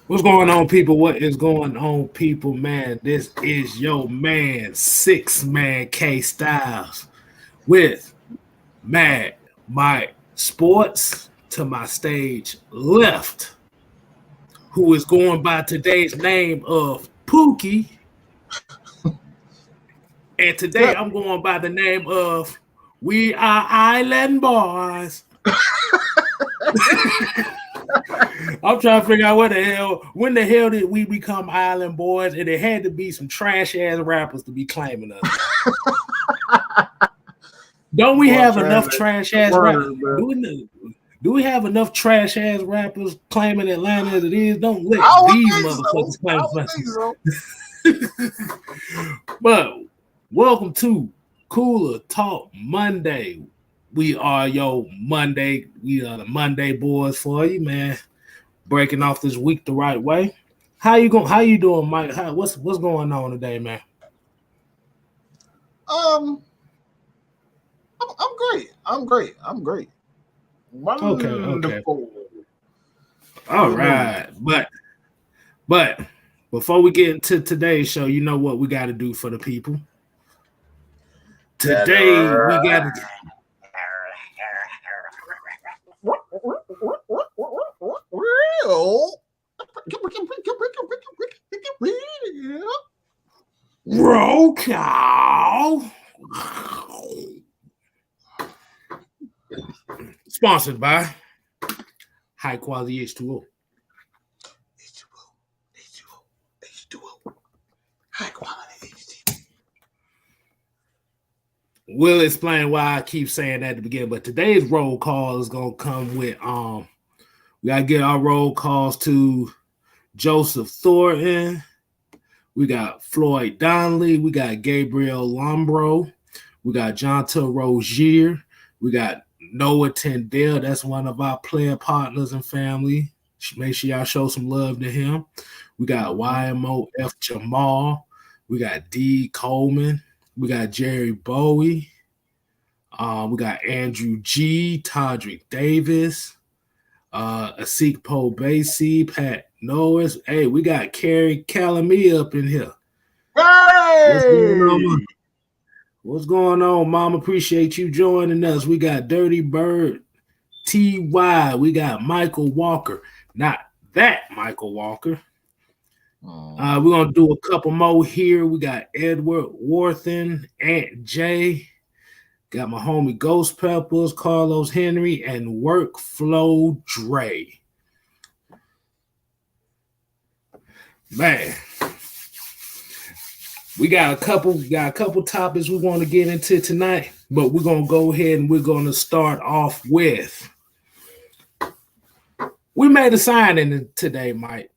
What's going on, people? What is going on, people? Man, this is your man, Six Man K Styles with Mad Mike Sports to my stage left, who is going by today's name of Pookie. And today Yep. I'm going by the name of We Are Island Boys. I'm trying to figure out when the hell did we become Island Boys? And it had to be some trash ass rappers to be claiming us. Don't we Boy, have enough translate trash the ass rappers? word, bro. Do we have enough trash ass rappers claiming Atlanta as it is? Don't let I would these think so. motherfuckers claim I would think so. But welcome to Cooler Talk Monday. We are your Monday. We are the Monday boys for you, man. Breaking off this week the right way. How you doing, Mike? What's going on today, man? Um, I'm great. I'm great. Okay. Wonderful. All right. But before we get into today's show, you know what we got to do for the people. That's Today we got to real. roll call. Sponsored by High Quality H2O. H2O. High quality H2O. We'll explain why I keep saying that at the beginning, but today's roll call is gonna come with we gotta get our roll calls to Joseph Thornton. We got Floyd Donnelly. We got Gabriel Lombro. We got Jonta Rozier. We got Noah Tendell. That's one of our player partners and family. Make sure y'all show some love to him. We got YMO F. Jamal. We got D. Coleman. We got Jerry Bowie. We got Andrew G. Todrick Davis. Asik Poe Basie. Pat Norris. Hey, we got Kerry Calamia up in here. What's going Hey! on? What's going on, Mom? Appreciate you joining us. We got Dirty Bird TY. We got Michael Walker. Not that Michael Walker. We're going to do a couple more here. We got Edward Worthen, Aunt J. Got my homie Ghost Peppers, Carlos Henry, and Workflow Dre. Man, we got a couple topics we want to get into tonight, but we're gonna go ahead and we're gonna start off with we made a signing today, Mike.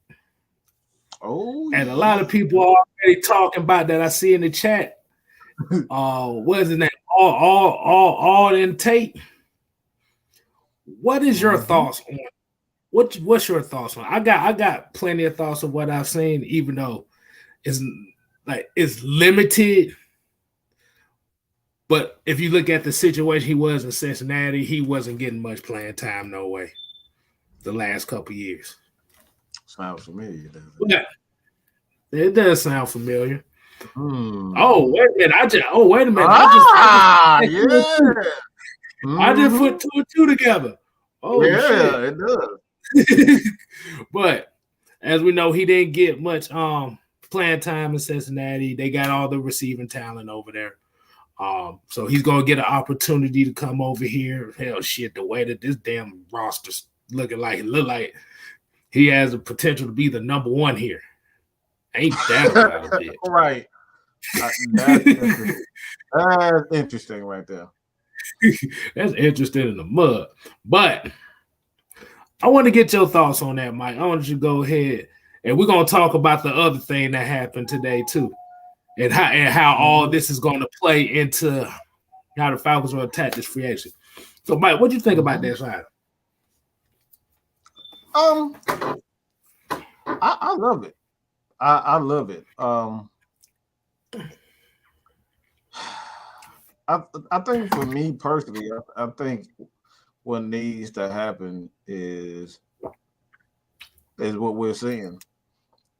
Oh, And a lot of people are already talking about that. I see in the chat. What is his name? All in Tate. What is your thoughts on what's your thoughts on? I got plenty of thoughts of what I've seen, even though it's limited. But if you look at the situation he was in Cincinnati, he wasn't getting much playing time, no way. The last couple years. sounds familiar, doesn't it? Yeah, it does sound familiar. Hmm. Oh, wait a minute. Wait a minute. I just put two and two together. Oh, yeah, shit. it does. But as we know, he didn't get much playing time in Cincinnati. They got all the receiving talent over there. So he's gonna get an opportunity to come over here. Hell shit, the way that this damn roster's looking like it look like he has the potential to be the number one here. Ain't that about it? Right. That's interesting. That's interesting right there. That's interesting in the mud. But I want to get your thoughts on that, Mike. I want you to go ahead and we're gonna talk about the other thing that happened today too, and how all this is going to play into how the Falcons will attack this free agent. So, Mike, what do you think about that side? I love it. I love it. I think for me personally, I think what needs to happen is is what we're seeing.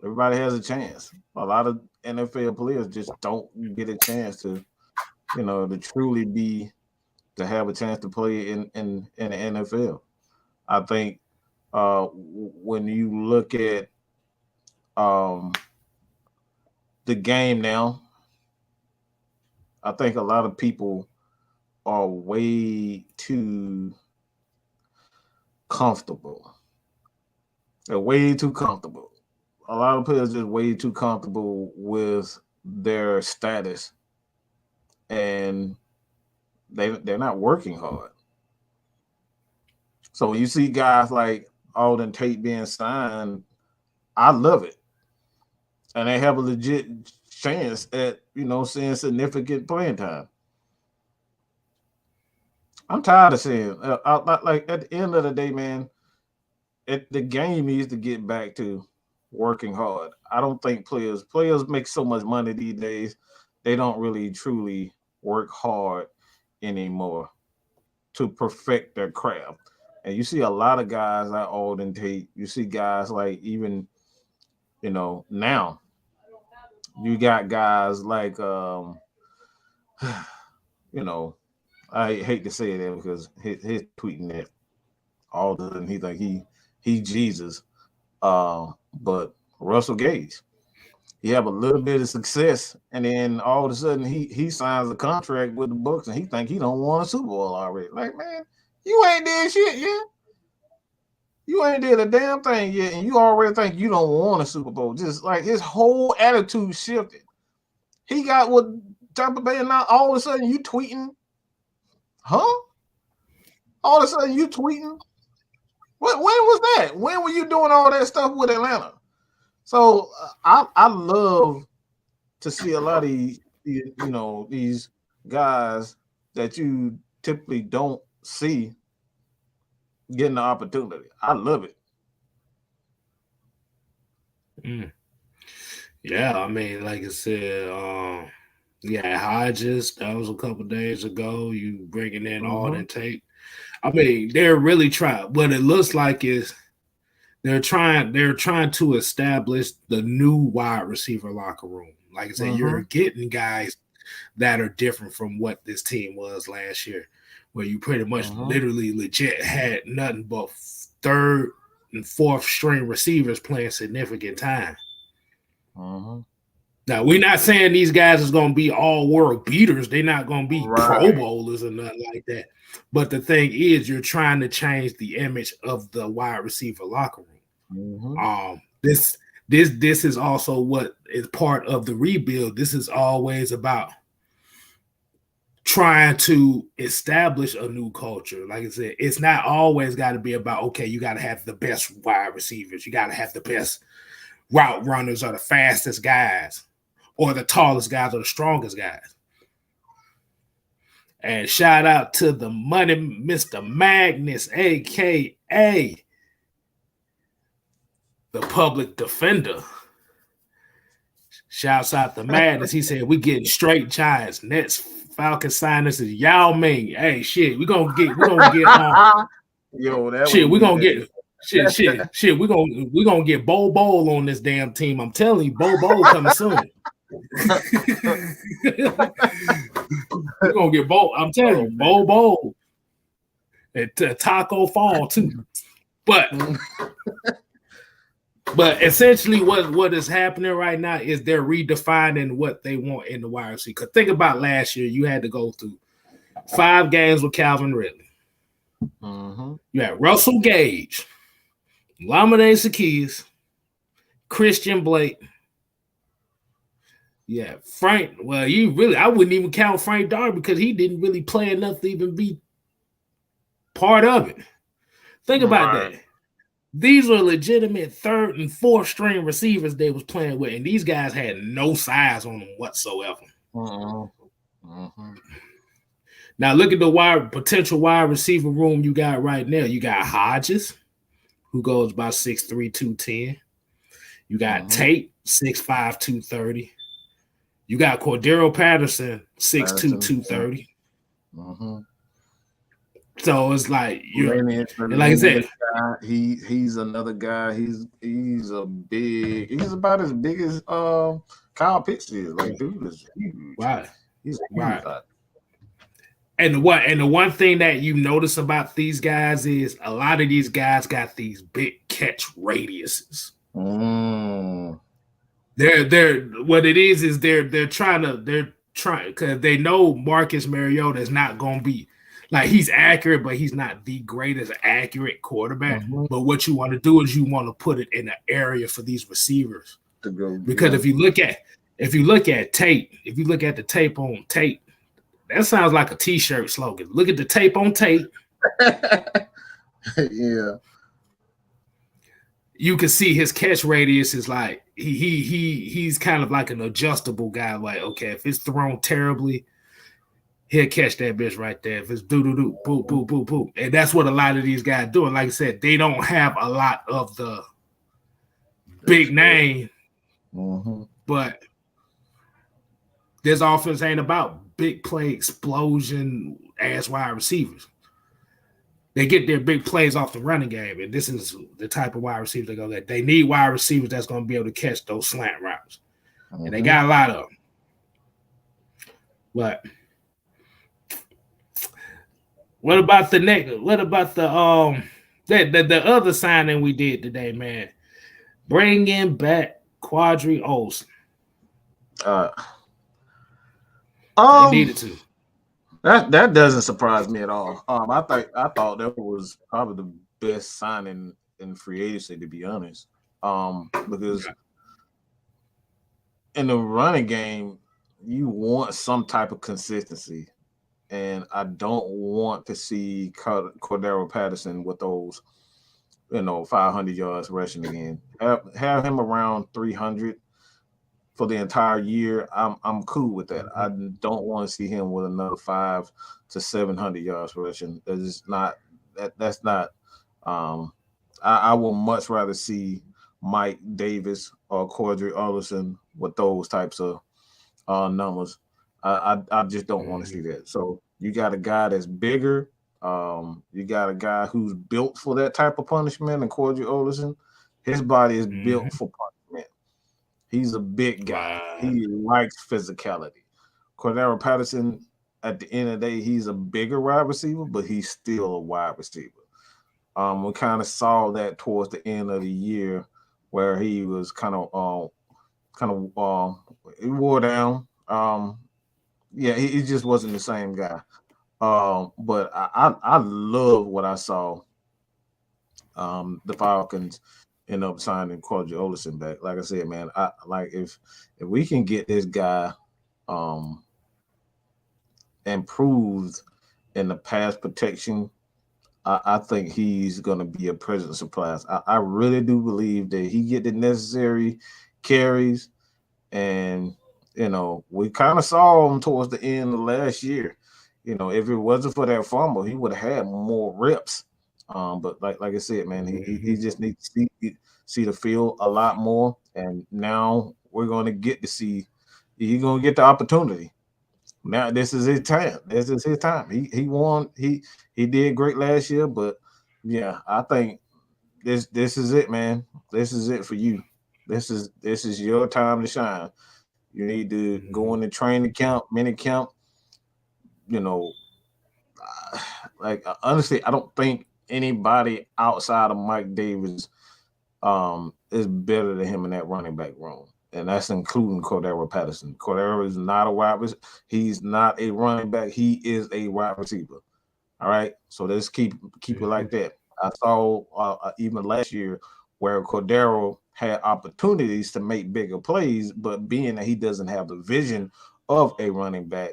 Everybody has a chance. A lot of NFL players just don't get a chance to, to truly to have a chance to play in the NFL. I think when you look at um, the game now, I think a lot of people are way too comfortable. They're way too comfortable. A lot of players just way too comfortable with their status, and they're not working hard. So when you see guys like Alden Tate being signed, I love it, and they have a legit chance at seeing significant playing time. I'm tired of seeing like at the end of the day, man. The game needs to get back to working hard. I don't think players make so much money these days. They don't really truly work hard anymore to perfect their craft. And you see a lot of guys like Alden Tate. You see guys like even now you got guys like I hate to say that because his tweeting that Alden, he think he Jesus. But Russell Gage, he have a little bit of success, and then all of a sudden he signs a contract with the Bucks, and he think he don't want a Super Bowl already. Like, man, you ain't did shit yet. You ain't did a damn thing yet, and you already think you don't want a Super Bowl. Just like his whole attitude shifted. He got what Tampa Bay, and now all of a sudden you tweeting, huh? All of a sudden you tweeting. When was that? When were you doing all that stuff with Atlanta? So I love to see a lot of these guys that you typically don't see getting the opportunity. I love it. Yeah, I mean, like I said, yeah, Hodges, that was a couple days ago. You bringing in Alden Tate. I mean, they're really trying. What it looks like is they're trying to establish the new wide receiver locker room. Like I said, you're getting guys that are different from what this team was last year, where you pretty much literally legit had nothing but third and fourth string receivers playing significant time. Now, we're not saying these guys is going to be all world beaters. They're not going to be Pro Bowlers or nothing like that. But the thing is, you're trying to change the image of the wide receiver locker room. This is also what is part of the rebuild. This is always about trying to establish a new culture. Like I said, it's not always got to be about, okay, you got to have the best wide receivers. You got to have the best route runners or the fastest guys or the tallest guys or the strongest guys. And shout out to the money, Mr. Magnus, a.k.a. the public defender. Shouts out to Madness. He said, we getting straight Giants. Nets, Falcons signers is Yao Ming. Hey, shit, we're gonna get Yo, that shit, we're gonna get shit, we're gonna get Bo Bowl on this damn team. I'm telling you, Bo Bowl coming soon. We're gonna get Bo. I'm telling you, Bo Bowl and Taco Fall too. But essentially, what is happening right now is they're redefining what they want in the wide receiver. Because think about last year, you had to go through 5 games with Calvin Ridley. You had Russell Gage, Lamine Zaccheaus, Christian Blake. Yeah, Frank. Well, I wouldn't even count Frank Darby because he didn't really play enough to even be part of it. Think about that. These were legitimate third and fourth string receivers they was playing with, and these guys had no size on them whatsoever. Now look at the potential wide receiver room you got right now. You got Hodges, who goes about 6'3", 210. You got Tate, 6'5", 230. You got Cordero Patterson, 6'2", 230. So it's like Lenny, and like I said, guy, he's another guy. He's about as big as Kyle Pitts is. Like, dude is huge. right, He's huge. right. And the one thing that you notice about these guys is a lot of these guys got these big catch radiuses. They're what it is they're trying because they know Marcus Mariota is not gonna be like he's accurate, but he's not the greatest accurate quarterback. But what you want to do is you want to put it in an area for these receivers. To go, because if you look at tape, if you look at the tape on tape, that sounds like a t-shirt slogan. Look at the tape on tape. Yeah. You can see his catch radius is like he's kind of like an adjustable guy. Like, okay, if it's thrown terribly, he'll catch that bitch right there. If it's doo-doo-doo, boop, boop, boop, boop. And that's what a lot of these guys do. And like I said, they don't have a lot of the big name, but this offense ain't about big play explosion ass wide receivers. They get their big plays off the running game, and this is the type of wide receivers they go get. They need wide receivers that's going to be able to catch those slant routes, and they got a lot of them. But what about the next? What about the other signing we did today, man? Bringing back Quadri Olsen. They needed to. That doesn't surprise me at all. I thought that was probably the best signing in free agency, to be honest. Because in the running game, you want some type of consistency, and I don't want to see Cordero Patterson with those, 500 yards rushing again. Have him around 300 for the entire year. I'm cool with that. I don't want to see him with another 500 to 700 yards rushing. That's not. I would much rather see Mike Davis or Quadri Olsen with those types of numbers. I just don't want to see that. So you got a guy that's bigger. You got a guy who's built for that type of punishment, and Quadri Olsen, his body is built for punishment. He's a big guy. He likes physicality. Cordero Patterson, at the end of the day, he's a bigger wide receiver, but he's still a wide receiver. We kind of saw that towards the end of the year, where he was kind of he wore down. He just wasn't the same guy. But I love what I saw. The Falcons end up signing Quadri Olsen back. Like I said, man, I like if we can get this guy improved in the pass protection, I think he's gonna be a pleasant surprise. I really do believe that he get the necessary carries, and we kind of saw him towards the end of last year. If it wasn't for that fumble, he would have had more reps. But like I said, man, he just needs to see the field a lot more. And now we're going to get to see. He's going to get the opportunity. Now this is his time. This is his time. He won. He did great last year, but yeah, I think this is it, man. This is it for you. This is your time to shine. You need to go in the training camp, mini camp. Like honestly, I don't think anybody outside of Mike Davis is better than him in that running back room, and that's including Cordero Patterson. Cordero is not a wide receiver. He's not a running back. He is a wide receiver. All right, so let's keep it like that. I saw even last year where Cordero had opportunities to make bigger plays, but being that he doesn't have the vision of a running back,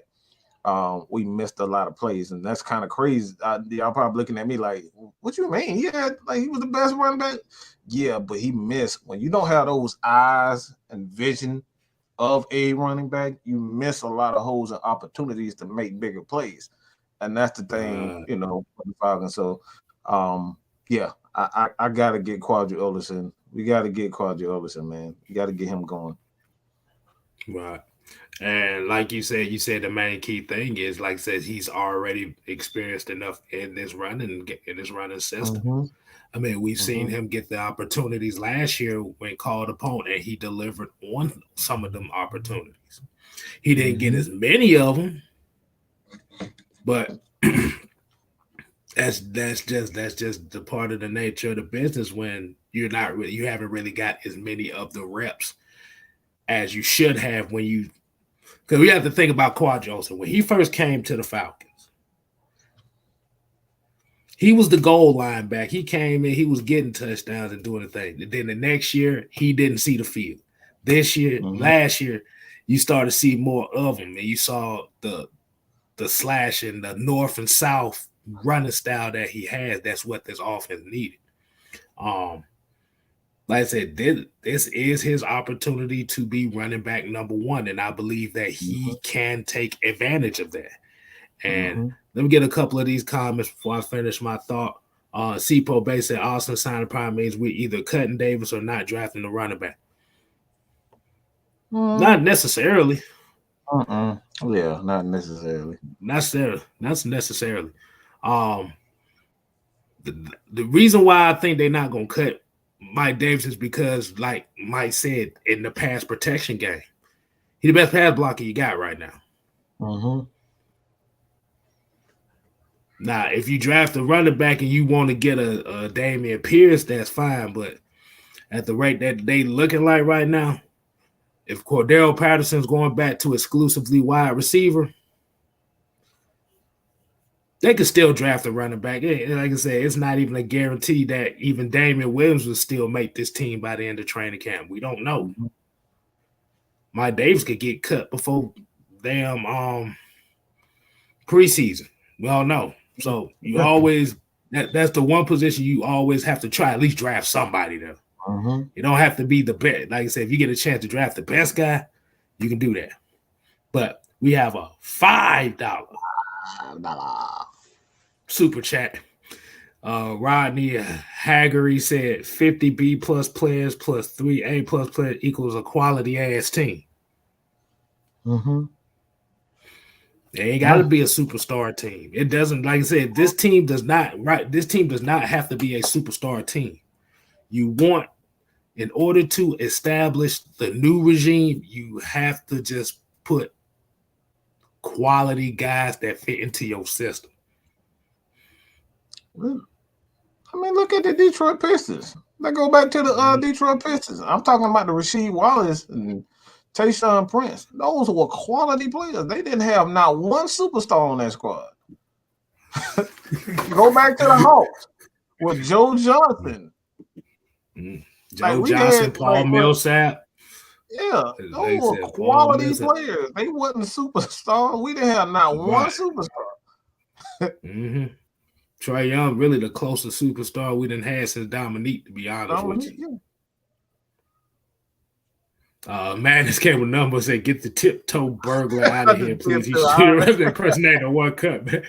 we missed a lot of plays, and that's kind of crazy. Y'all probably looking at me like, "What you mean? Yeah, like he was the best running back." Yeah, but he missed. When you don't have those eyes and vision of a running back, you miss a lot of holes and opportunities to make bigger plays, and that's the thing, for the Falcons. So, I gotta get Quadri Olsen. We gotta get Quadri Olsen, man. You gotta get him going. Right. And like you said the main key thing is, like I said, he's already experienced enough in this running system. Mm-hmm. I mean, we've seen Mm-hmm. him get the opportunities last year when called upon, and he delivered on some of them opportunities. He didn't get Mm-hmm. as many of them, but that's just the part of the nature of the business when you haven't really got as many of the reps as you should have when you because we have to think about Quad Olsen. When he first came to the Falcons, he was the goal line back. He came in, he was getting touchdowns and doing the thing. And then the next year, he didn't see the field. This year, Mm-hmm. last year, you started to see more of him, and you saw the slash and the north and south running style that he has. That's what this offense needed. Um, like I said, this is his opportunity to be running back number one, and I believe that he can take advantage of that. And Mm-hmm. let me get a couple of these comments before I finish my thought. CPO Bay said Austin signing prime means we're either cutting Davis or not drafting the running back. Not necessarily. Yeah, not necessarily. Not necessarily. Um, the reason why I think they're not gonna cut Mike Davis is because, like Mike said, in the pass protection game, he's the best pass blocker you got right now. Mm-hmm. Now, if you draft a running back and you want to get a Damian Pierce, that's fine. But at the rate that they looking like right now, if Cordero Patterson's going back to exclusively wide receiver, they could still draft a running back. Like I said, it's not even a guarantee that even Damian Williams will still make this team by the end of training camp. We don't know. Mike Davis could get cut before damn preseason. We all know. So you always that's the one position you always have to try at least draft somebody there. Mm-hmm. You don't have to be the best. Like I said, if you get a chance to draft the best guy, you can do that. But we have a $5 super chat. Rodney Haggery said 50 B plus players plus 3 A plus players equals a quality ass team. Mm-hmm. It ain't got to be a superstar team. It doesn't, like I said, this team does not have to be a superstar team. You want, in order to establish the new regime, you have to just put quality guys that fit into your system. I mean, look at the Detroit Pistons. Let's go back to the Detroit Pistons. I'm talking about the Rasheed Wallace and Tayshaun Prince. Those were quality players. They didn't have not one superstar on that squad. Go back to the Hawks with Joe Johnson. Joe Johnson, Paul Millsap. Yeah, those were quality players. They wasn't superstars. We didn't have not one superstar. Trae Young, really the closest superstar we done had since Dominique, to be honest with you. Madness came with numbers that get the tiptoe burglar out of here, please. He should have impersonated one cut, man.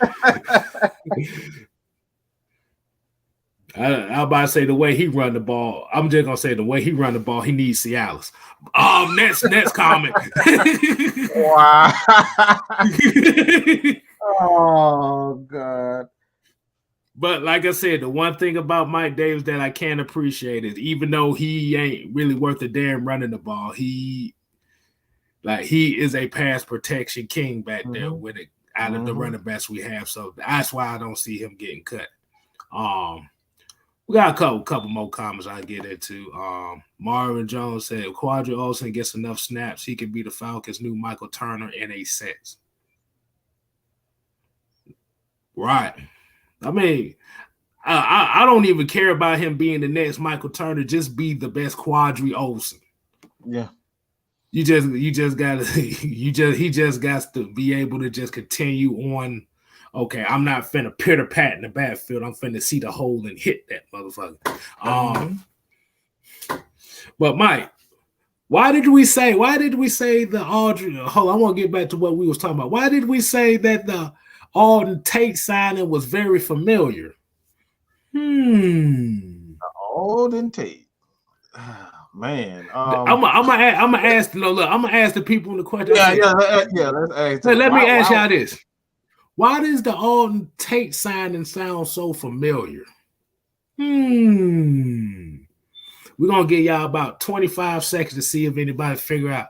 I about to say the way he run the ball. I'm just gonna say the way he run the ball, he needs Cialis. Next comment. Wow. Oh God. But like I said, the one thing about Mike Davis that I can't appreciate is even though he ain't really worth a damn running the ball, he is a pass protection king back there with it out of the running backs we have. So that's why I don't see him getting cut. We got a couple more comments I get into. Marvin Jones said if Quadri Olsen gets enough snaps, he could be the Falcons' new Michael Turner in a sense. Right. I mean, I don't even care about him being the next Michael Turner. Just be the best Quadri Olsen. Yeah. He just got to be able to just continue on. Okay, I'm not finna pitter pat in the backfield. I'm finna see the hole and hit that motherfucker. But Mike, why did we say the Aldridge? Hold on, I want to get back to what we was talking about. Why did we say that the Alden Tate signing was very familiar? Alden Tate. man. I'm gonna ask. No, look, I'm gonna ask the people in the question. Yeah. Let's ask. Let me ask y'all this: why does the Alden Tate signing sound so familiar? We're gonna give y'all about 25 seconds to see if anybody figure out.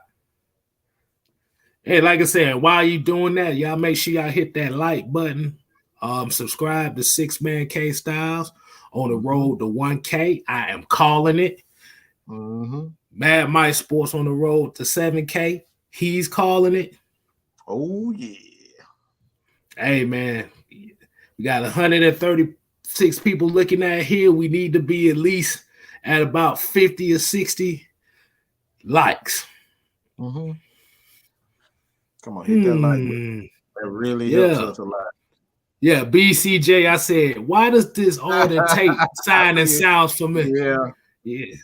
Hey, like I said, while you doing that, y'all make sure y'all hit that like button. Subscribe to 6-Man K Styles on the road to 1K. I am calling it. Mad Mike Sports on the road to 7K. He's calling it. Oh yeah. Hey man, we got 136 people looking at here. We need to be at least at about 50 or 60 likes. Come on, hit that like button. That really helps us a lot. Yeah, BCJ, I said, why does this Alden Tate signing sounds familiar? Yeah.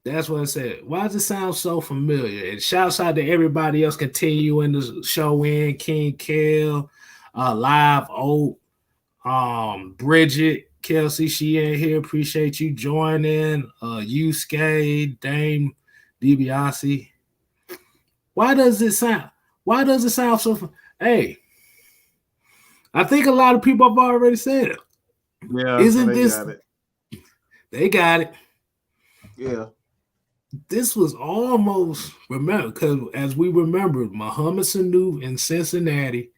That's what I said. Why does it sound so familiar? And shouts out to everybody else continuing the show in King Kel, Live Oak, Bridget, Kelsey, she in here. Appreciate you joining. Yusuke, Dame, DiBiase. Why does it sound so? Hey, I think a lot of people have already said it. Yeah, isn't they this? Got it. They got it. Yeah. This was almost because as we remember, Muhammad Sanu in Cincinnati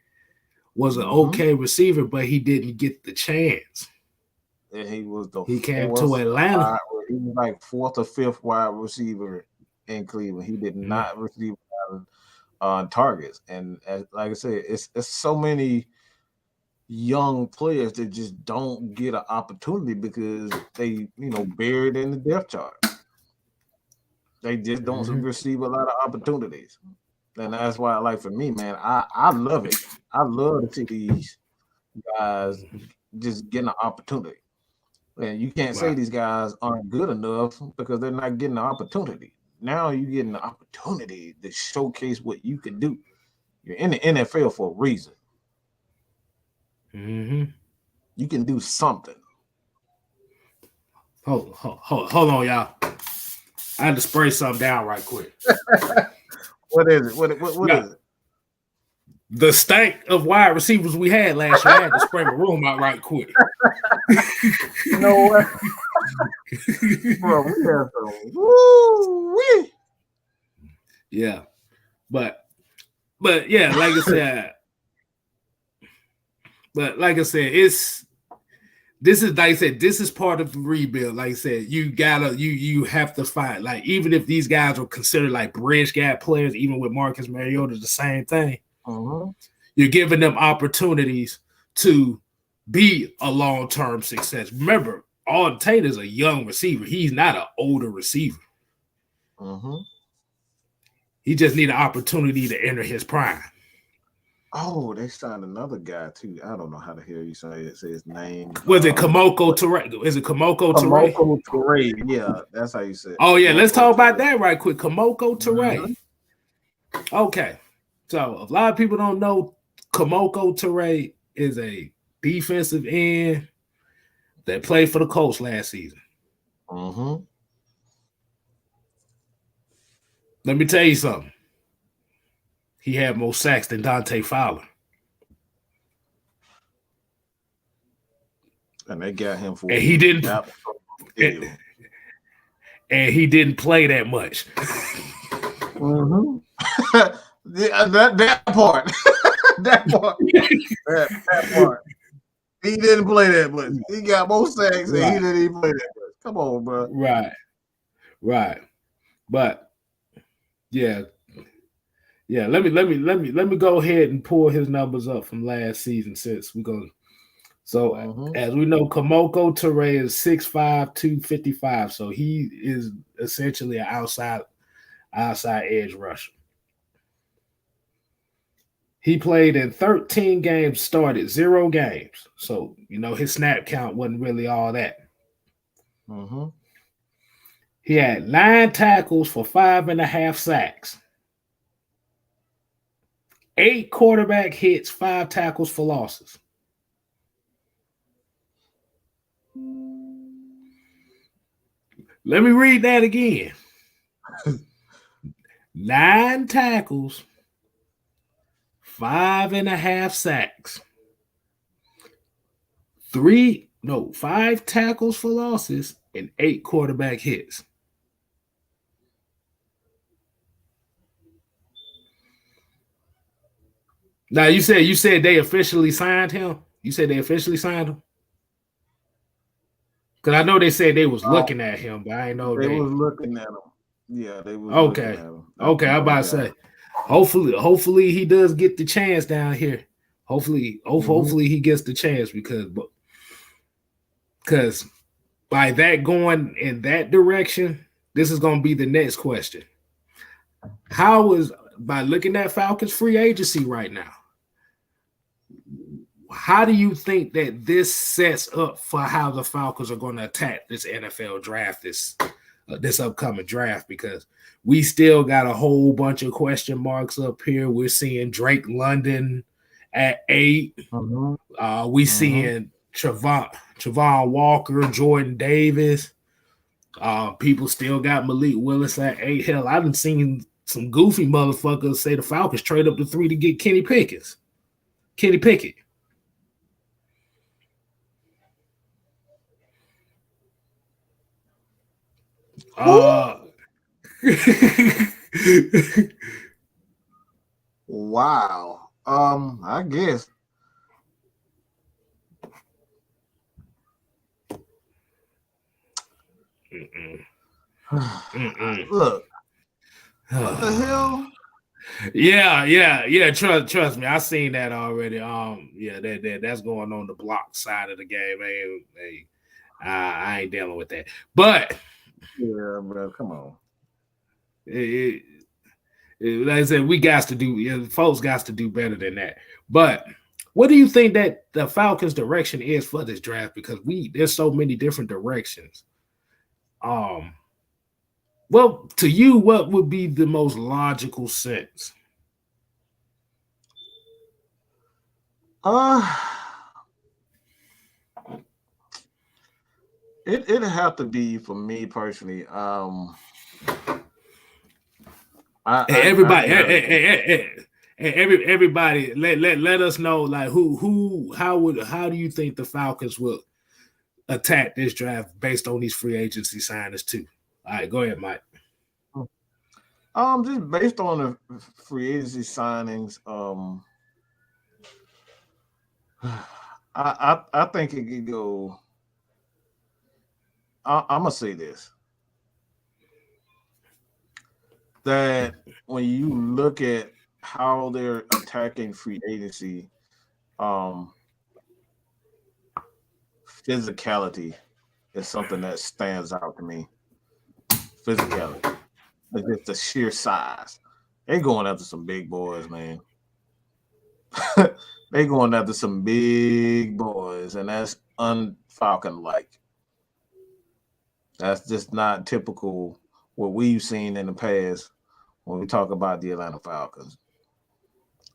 was an okay receiver, but he didn't get the chance. And he came to Atlanta. He was like 4th or 5th wide receiver in Cleveland. He did not receive targets, and like I said, it's so many young players that just don't get an opportunity because they buried in the depth chart. They just don't receive a lot of opportunities, and that's why, like for me, man, I love it. I love to see these guys just getting an opportunity. And you can't say these guys aren't good enough because they're not getting the opportunity. Now you're getting the opportunity to showcase what you can do. You're in the NFL for a reason. You can do something. Hold on, y'all. I had to spray something down right quick. What is it? What is it? The stank of wide receivers we had last year. I had to spray my room out right quick. You know what? Bro, we have some woo-wee. Yeah. But yeah, like I said, this is part of the rebuild. Like I said, you have to find, like, even if these guys are considered like bridge gap players, even with Marcus Mariota, the same thing. You're giving them opportunities to be a long-term success. Remember, Alden Tate is a young receiver. He's not an older receiver. He just need an opportunity to enter his prime. Oh, they signed another guy too. I don't know how the hell you say his name. Was it Kamoko Toure? Is it Kamoko Toure? Kamoko Toure. Yeah, that's how you say it. Oh yeah, let's talk about that right quick. Kamoko Toure. Okay, so a lot of people don't know Kamoko Toure is a defensive end that played for the Colts last season. Let me tell you something. He had more sacks than Dante Fowler. And they got him for and he didn't and he didn't play that much. that part. that part. He didn't play that much. He got more sacks and he didn't even play that much. Come on, bro. Right. But yeah. Let me go ahead and pull his numbers up from last season since we're going. So as we know, Kamoko Toure is 6'5", 255. So he is essentially an outside edge rusher. He played in 13 games, started 0 games. So, his snap count wasn't really all that. He had 9 tackles for 5.5 sacks. 8 quarterback hits, 5 tackles for losses. Let me read that again. 9 tackles, 5.5 sacks, 5 tackles for losses, and 8 quarterback hits. Now you said they officially signed him. You said they officially signed him? Because I know they said they was looking at him, but I know they was looking at him. Yeah, they was looking at him. Okay, I'm about to say. Hopefully he does get the chance down here. Hopefully he gets the chance because by that going in that direction, this is going to be the next question. How is by looking at Falcons free agency right now? How do you think that this sets up for how the Falcons are going to attack this NFL draft, this upcoming draft? Because we still got a whole bunch of question marks up here. We're seeing Drake London at 8. We seeing Travon Walker, Jordan Davis. People still got Malik Willis at 8. Hell, I done seen some goofy motherfuckers say the Falcons trade up to 3 to get Kenny Pickett. Wow. I guess. Look. What the hell? Yeah. Trust me, I seen that already. That's going on the block side of the game. I ain't dealing with that. But yeah, bro, come on. Like I said, we got to do. Folks got to do better than that. But what do you think that the Falcons' direction is for this draft? Because there's so many different directions. Well, to you, what would be the most logical sense? It'd have to be for me personally. Everybody, let us know like how do you think the Falcons will attack this draft based on these free agency signings too? All right, go ahead, Mike. Just based on the free agency signings, I think it could go. I'm gonna say this: that when you look at how they're attacking free agency, physicality is something that stands out to me. Physicality, like just the sheer size. They going after some big boys, man. They going after some big boys, and that's un-Falcon-like. That's just not typical what we've seen in the past when we talk about the Atlanta Falcons.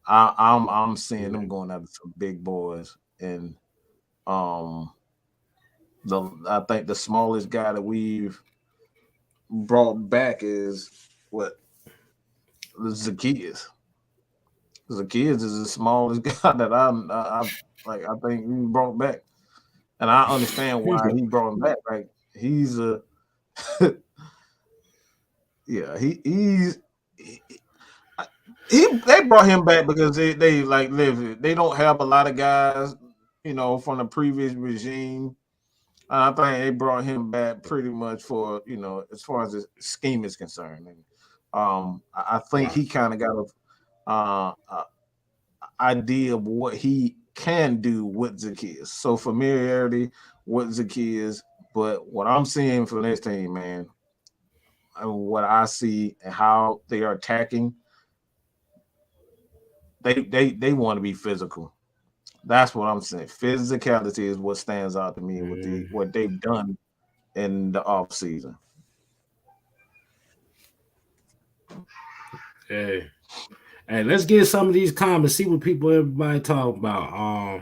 I'm seeing them going after some big boys, and I think the smallest guy that we've brought back is what Zacchaeus. Zacchaeus is the smallest guy that I think we brought back, and I understand why he brought him back. Like he's a yeah, they brought him back because they like live. They don't have a lot of guys, from the previous regime. I think they brought him back pretty much for as far as the scheme is concerned. And I think he kind of got a idea of what he can do with Zacchaeus. So familiarity with Zacchaeus, but what I'm seeing for this team, man, and what I see and how they are attacking, they want to be physical. That's what I'm saying. Physicality is what stands out to me with what they've done in the off season. Hey, let's get some of these comments. See what everybody talk about.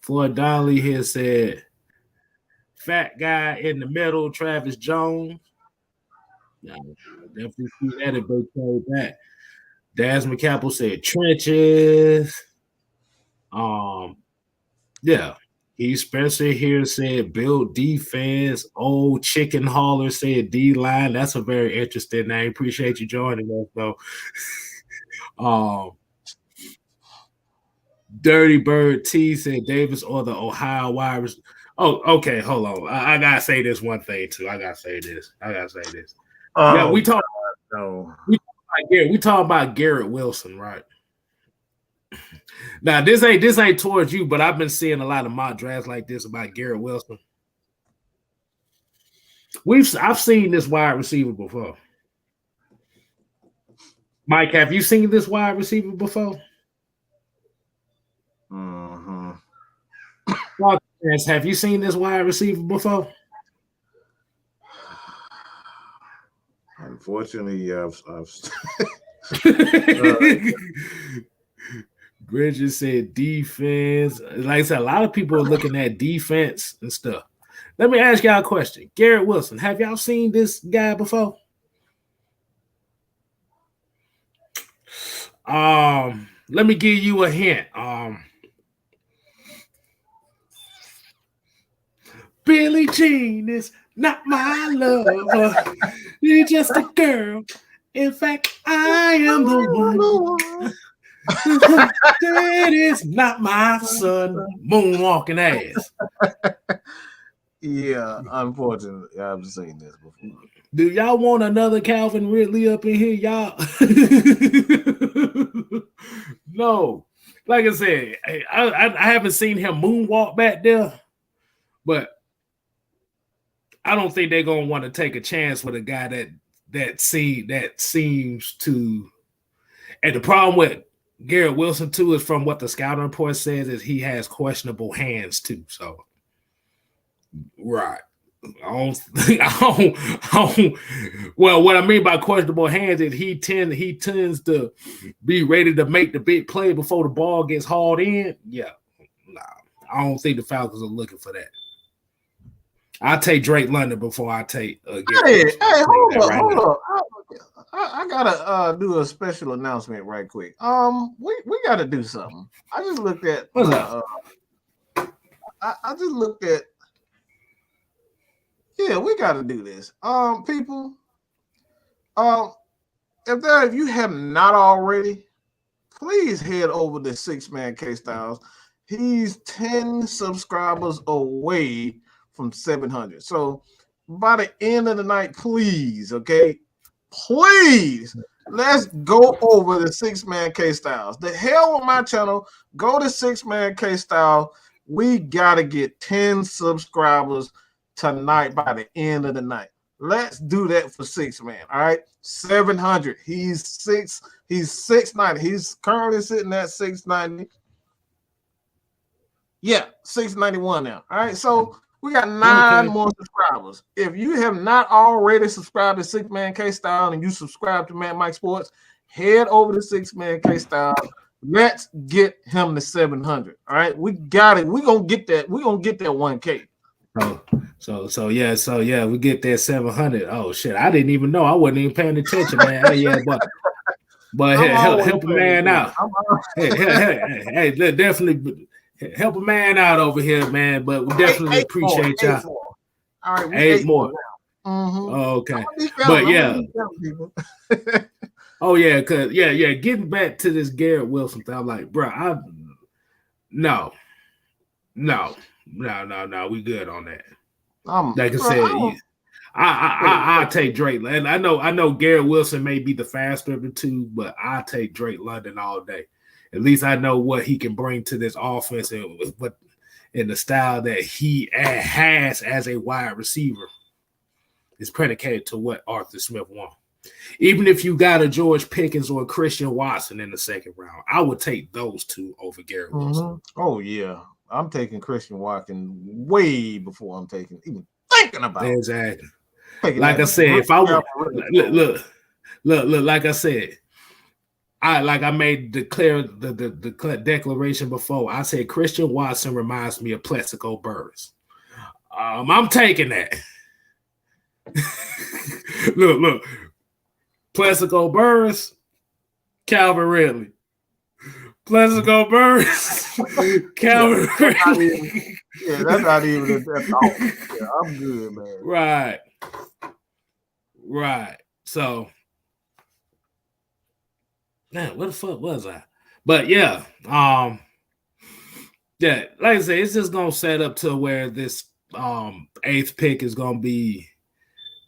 Floyd Donnelly here said Fat guy in the middle, Travis Jones. Yeah, definitely see that if they play that. Daz McCappell said trenches. Yeah. Keith Spencer here said build defense. Old Chicken Hauler said D line. That's a very interesting name. Appreciate you joining us, though. Dirty Bird T said Davis or the Ohio wide. Oh, okay. Hold on. I gotta say this one thing too. I gotta say this. Yeah, we talk. No. We talk about Garrett Wilson, right? Now this ain't towards you, but I've been seeing a lot of mock drafts like this about Garrett Wilson. I've seen this wide receiver before. Mike, have you seen this wide receiver before? Mm-hmm. Have you seen this wide receiver before? Unfortunately, I've Bridges said defense. Like I said, a lot of people are looking at defense and stuff. Let me ask y'all a question. Garrett Wilson, have y'all seen this guy before? Let me give you a hint. Billie Jean is not my lover. You're just a girl. In fact, I am the one. That is not my son. Moonwalking ass. Yeah, unfortunately, I've seen this before. Do y'all want another Calvin Ridley up in here, y'all? No. Like I said, I haven't seen him moonwalk back there, but I don't think they're gonna want to take a chance with a guy that seems to. And the problem with Garrett Wilson too is from what the scouting report says is he has questionable hands too. So, right. Well, what I mean by questionable hands is he tends to be ready to make the big play before the ball gets hauled in. Yeah, nah, I don't think the Falcons are looking for that. I take Drake London before I take. Hey, hold up. I gotta do a special announcement right quick. We gotta do something. I just looked at. What's up? I just looked at. Yeah, we gotta do this. People. If you have not already, please head over to 6-Man K Styles. He's 10 subscribers away from 700. So by the end of the night, please, okay, please, let's go over the 6-Man K Styles. The hell with my channel. Go to 6-Man K Style. We gotta get 10 subscribers tonight by the end of the night. Let's do that for 6-Man. All right, 700. He's 690. He's currently sitting at 690. Yeah, 691 now. All right, so we got 9 more subscribers. If you have not already subscribed to 6-Man K Style and you subscribe to Mad Mike Sports, head over to 6-Man K Style. Let's get him to 700. All right, we got it. We're gonna get that. We're gonna get that 1K. So yeah, we get that 700. Oh shit, I didn't even know. I wasn't even paying attention, man. But help a man out. Hey, definitely help a man out over here, man. But we definitely appreciate y'all. All right, 8 more. Mm-hmm. Oh, okay, but yeah. Oh yeah, cause yeah. Getting back to this Garrett Wilson thing, I'm like, bro, no, we good on that. Like I said, I take Drake, and I know Garrett Wilson may be the faster of the two, but I take Drake London all day. At least I know what he can bring to this offense and what in the style that he has as a wide receiver is predicated to what Arthur Smith wants. Even if you got a George Pickens or a Christian Watson in the second round, I would take those two over Garrett Wilson. Oh yeah, I'm taking Christian Watkins way before I'm even thinking about it. Exactly. Like I said, if I look, like I said, I made the declaration before. I said Christian Watson reminds me of Plexico Burress. I'm taking that. Look. Plaxico Burress, Calvin Ridley. Plaxico Burress, Calvin Ridley. That's not even a thought. Yeah, I'm good, man. Right. So, man, what the fuck was I? But yeah, like I said, it's just gonna set up to where this eighth pick is gonna be.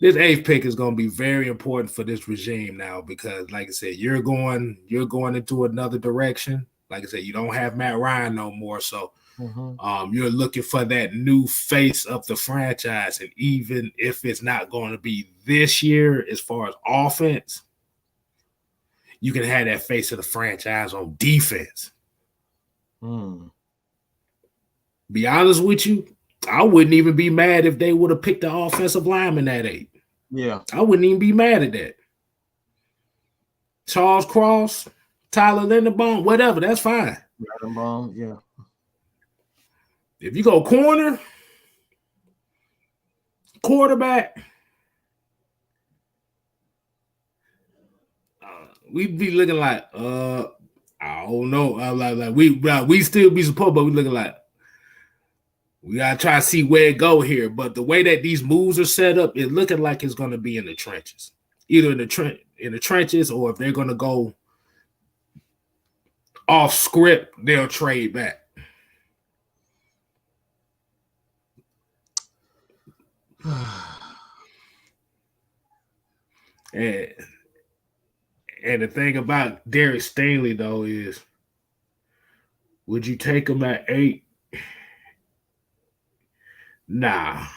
This eighth pick is going to be very important for this regime now because, like I said, you're going into another direction. Like I said, you don't have Matt Ryan no more, so you're looking for that new face of the franchise. And even if it's not going to be this year, as far as offense, you can have that face of the franchise on defense. Be honest with you. I wouldn't even be mad if they would have picked the offensive lineman at 8. Yeah. I wouldn't even be mad at that. Charles Cross, Tyler Linderbaum, whatever, that's fine. Linderbaum, yeah. If you go corner, quarterback, we'd be looking like, I don't know. Like we still be supposed, but we looking like, we gotta try to see where it go here. But the way that these moves are set up, it's looking like it's gonna be in the trenches. Either in the trenches, or if they're gonna go off script, they'll trade back. And the thing about Derek Stingley though is, would you take him at 8? Nah.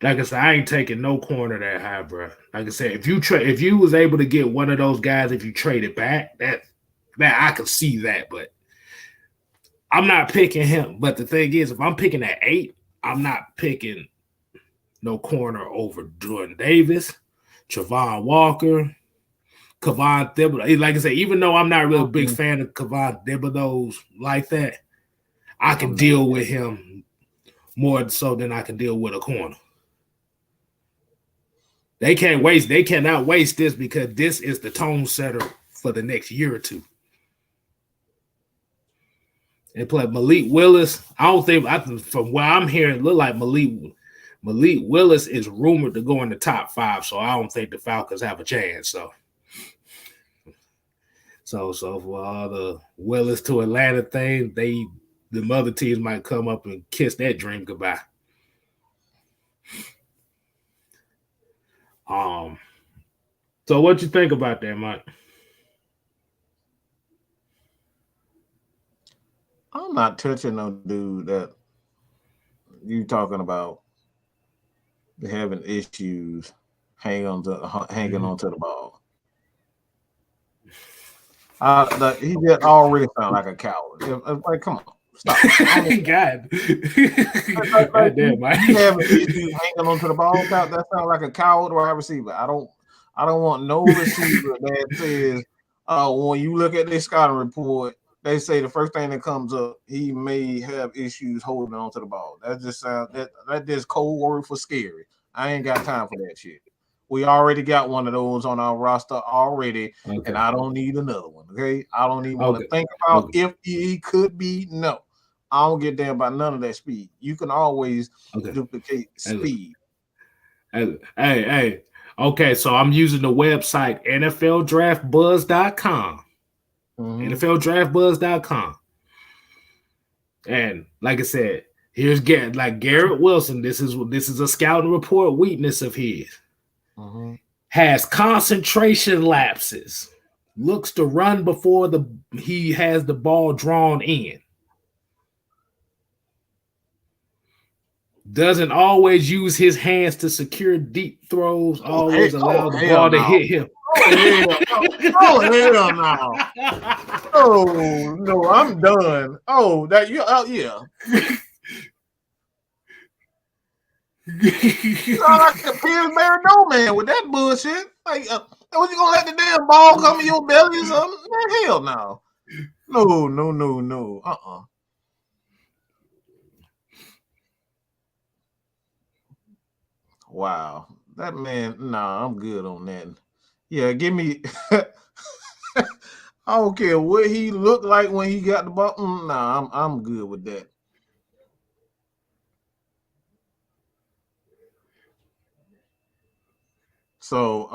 Like I said, I ain't taking no corner that high, bro. Like I said, if you was able to get one of those guys, if you traded back, that I could see that, but I'm not picking him. But the thing is, if I'm picking at 8, I'm not picking no corner over Jordan Davis, Travon Walker, Kevon Thibodeau. Like I said, even though I'm not really a big fan of Kevon Thibodeau's like that, I can deal with him more so than I can deal with a corner. They cannot waste this because this is the tone setter for the next year or two. And play Malik Willis. From what I'm hearing, it look like Malik Willis is rumored to go in the top 5, so I don't think the Falcons have a chance. So for all the Willis to Atlanta thing, the other teams might come up and kiss that dream goodbye. So what you think about that, Mike? I'm not touching no dude that you talking about having issues hanging on to the ball. He just already sound like a coward. Like, come on, stop. God. God damn, Mike. You having issues hanging onto the ball? That sounds like a coward wide receiver. I don't want no receiver that says, when you look at this scouting report, they say the first thing that comes up, he may have issues holding onto the ball. That just sounds that just cold word for scary. I ain't got time for that shit. We already got one of those on our roster already, and I don't need another one. Okay, I don't even want to think about if he could be. No, I don't get damn about none of that speed. You can always duplicate speed. Hey. Okay, so I'm using the website NFLDraftBuzz.com. NFLDraftBuzz.com. And like I said, here's Garrett Wilson. This is a scouting report weakness of his. Has concentration lapses. Looks to run before he has the ball drawn in. Doesn't always use his hands to secure deep throws. Always allow the ball to hit him. Hell no! Oh no, I'm done. Oh, that you? Yeah. You sound like the Pillsbury Doughman with that bullshit. Like, was you gonna let the damn ball come in your belly or something? Man, hell no. No. Wow. That man, nah, I'm good on that. Yeah, give me I don't care what he looked like when he got the ball. Nah, I'm good with that. So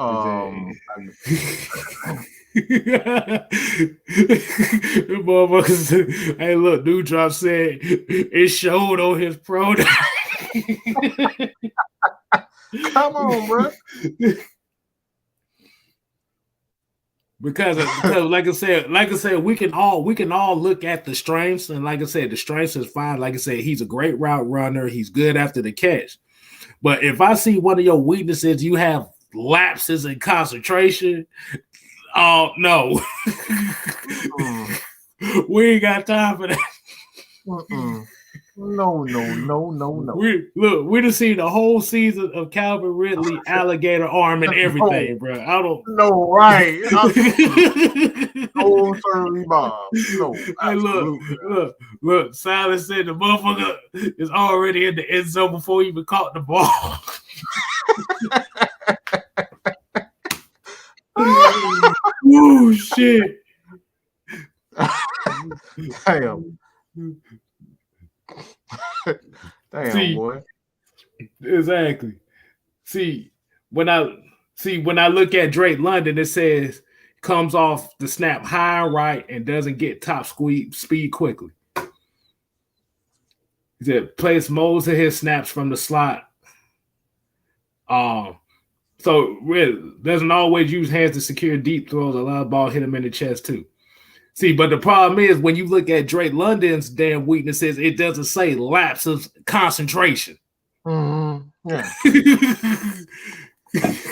motherfuckers, hey, look, New Drop said it showed on his product. come on, bro. Because like I said, we can all look at the strengths, and like I said, the strengths is fine. Like I said, he's a great route runner. He's good after the catch. But if I see one of your weaknesses, you have lapses in concentration. Oh no, we ain't got time for that. No. We just seen the whole season of Calvin Ridley alligator arm and everything, bro. I don't. No, right. No, sorry, Bob. No, hey, look. Silas said the motherfucker is already in the end zone before he even caught the ball. Oh shit! Damn. Damn, boy. Exactly. See, when I look at Drake London, it says comes off the snap high and right and doesn't get top speed quickly. He said plays most of his snaps from the slot. So really doesn't always use hands to secure deep throws. A lot of ball hit him in the chest too. See, but the problem is when you look at Drake London's damn weaknesses, it doesn't say lapse of concentration. Mm-hmm. Yeah.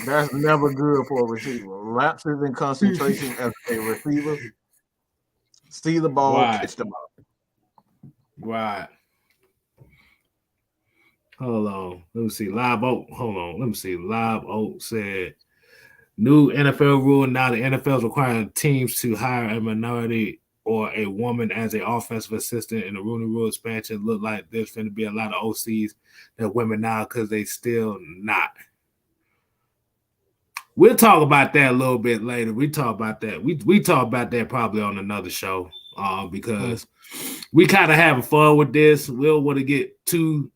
That's never good for a receiver. Lapses in concentration as a receiver. See the ball, catch the ball. Right. Hold on. Let me see. Live Oak. Hold on. Let me see. Live Oak said new NFL rule. Now the NFL is requiring teams to hire a minority or a woman as an offensive assistant in the Rooney Rule expansion. Look like there's going to be a lot of OCs that women now because they still not. We'll talk about that a little bit later. We talk about that. We talk about that probably on another show because we kind of having fun with this. We don't want to get too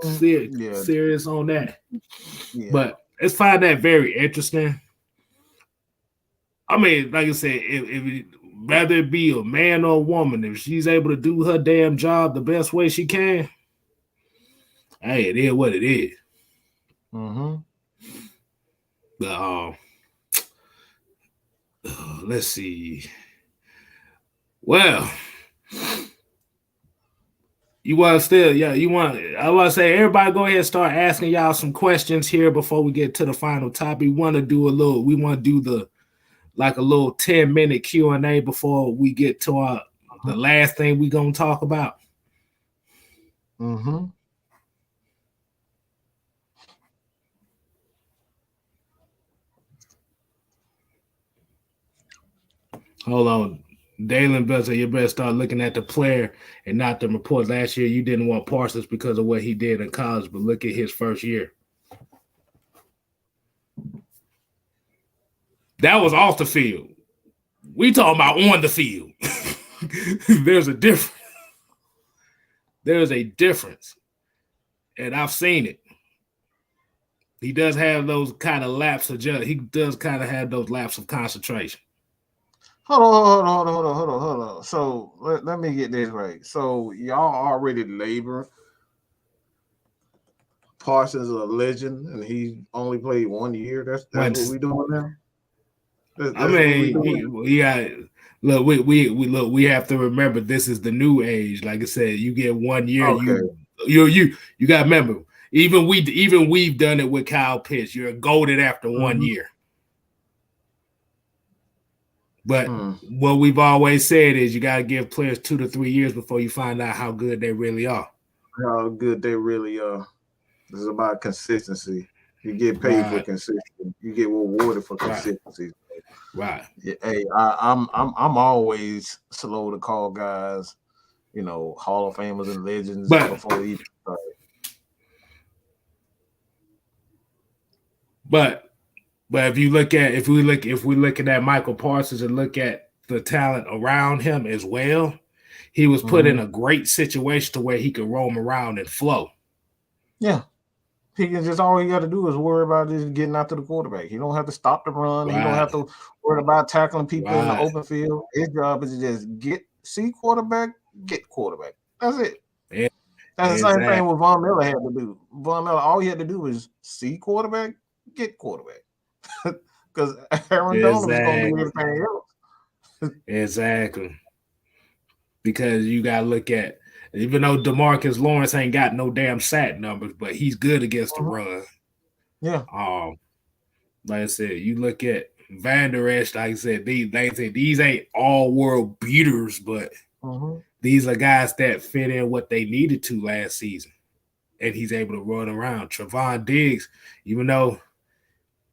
serious on that. Yeah. But let's find that very interesting. I mean, like I said, if whether it be a man or a woman, if she's able to do her damn job the best way she can, hey, it is what it is. Mm-hmm. But let's see. Well, I want to say everybody go ahead and start asking y'all some questions here before we get to the final topic. We want to do a little 10-minute Q&A before we get to the last thing we're going to talk about. Mm-hmm. Hold on. Dalen Bell, you better start looking at the player and not the report. Last year, you didn't want Parsons because of what he did in college, but look at his first year. That was off the field. We talking about on the field. There's a difference. There's a difference. And I've seen it. He does have those kind of laps of he does kind of have those laps of concentration. Hold on. So let me get this right. So y'all already labor Parsons a legend, and he only played 1 year. That's what we doing now. We have to remember this is the new age. Like I said, you get 1 year. Okay. You got to remember. Even we've done it with Kyle Pitts. You're goated after 1 year. But what we've always said is you got to give players 2 to 3 years before you find out how good they really are. How good they really are. This is about consistency. You get paid for consistency. You get rewarded for consistency. Right. Yeah, hey, I'm always slow to call guys, Hall of Famers and legends before they even start. But if we looking at Michael Parsons and look at the talent around him as well, he was put in a great situation to where he could roam around and flow. Yeah. He can just all he got to do is worry about just getting out to the quarterback. He don't have to stop the run. Right. He don't have to worry about tackling people in the open field. His job is to just see quarterback, get quarterback. That's it. Yeah. That's the same thing what Von Miller had to do. Von Miller, all he had to do was see quarterback, get quarterback. Because Aaron Donald was going to do everything else. Exactly. Because you got to look at, even though DeMarcus Lawrence ain't got no damn sack numbers, but he's good against the run. Yeah. Like I said, you look at Van Der Esch, like I said, these ain't all world beaters, but these are guys that fit in what they needed to last season. And he's able to run around. Trevon Diggs, even though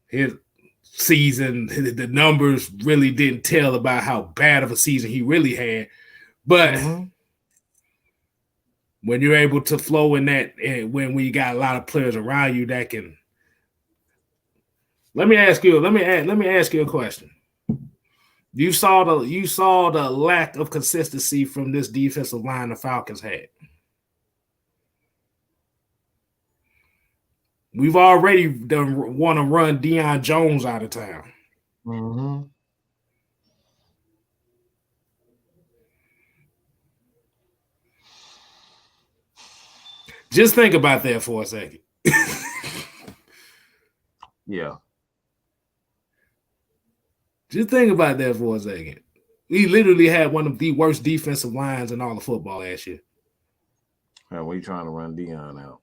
his season, the numbers really didn't tell about how bad of a season he really had. But when you're able to flow in that, and when we got a lot of players around you that can, let me ask you a question. You saw the lack of consistency from this defensive line the Falcons had. We've already want to run Deion Jones out of town. Just think about that for a second. Yeah. Just think about that for a second. We literally had one of the worst defensive lines in all of football last year. And we trying to run Deion out.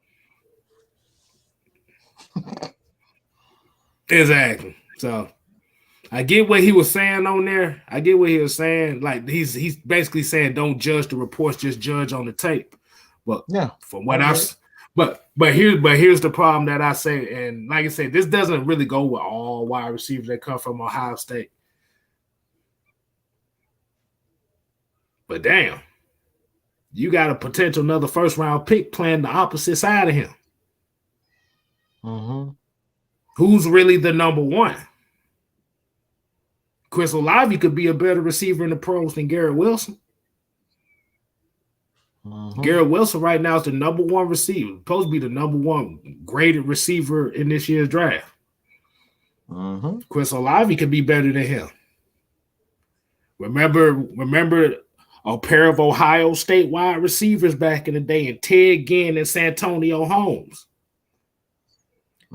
Exactly. So I get what he was saying on there. I get what he was saying. Like he's basically saying, don't judge the reports, just judge on the tape. But from what here's the problem that I say, and like I said, this doesn't really go with all wide receivers that come from Ohio State. But damn, you got a potential another first round pick playing the opposite side of him. Who's really the number one? Chris Olave could be a better receiver in the pros than Garrett Wilson. Garrett Wilson right now is the number one receiver, supposed to be the number one graded receiver in this year's draft. Chris Olave could be better than him. Remember a pair of Ohio State wide receivers back in the day, and Ted Ginn and Santonio Holmes.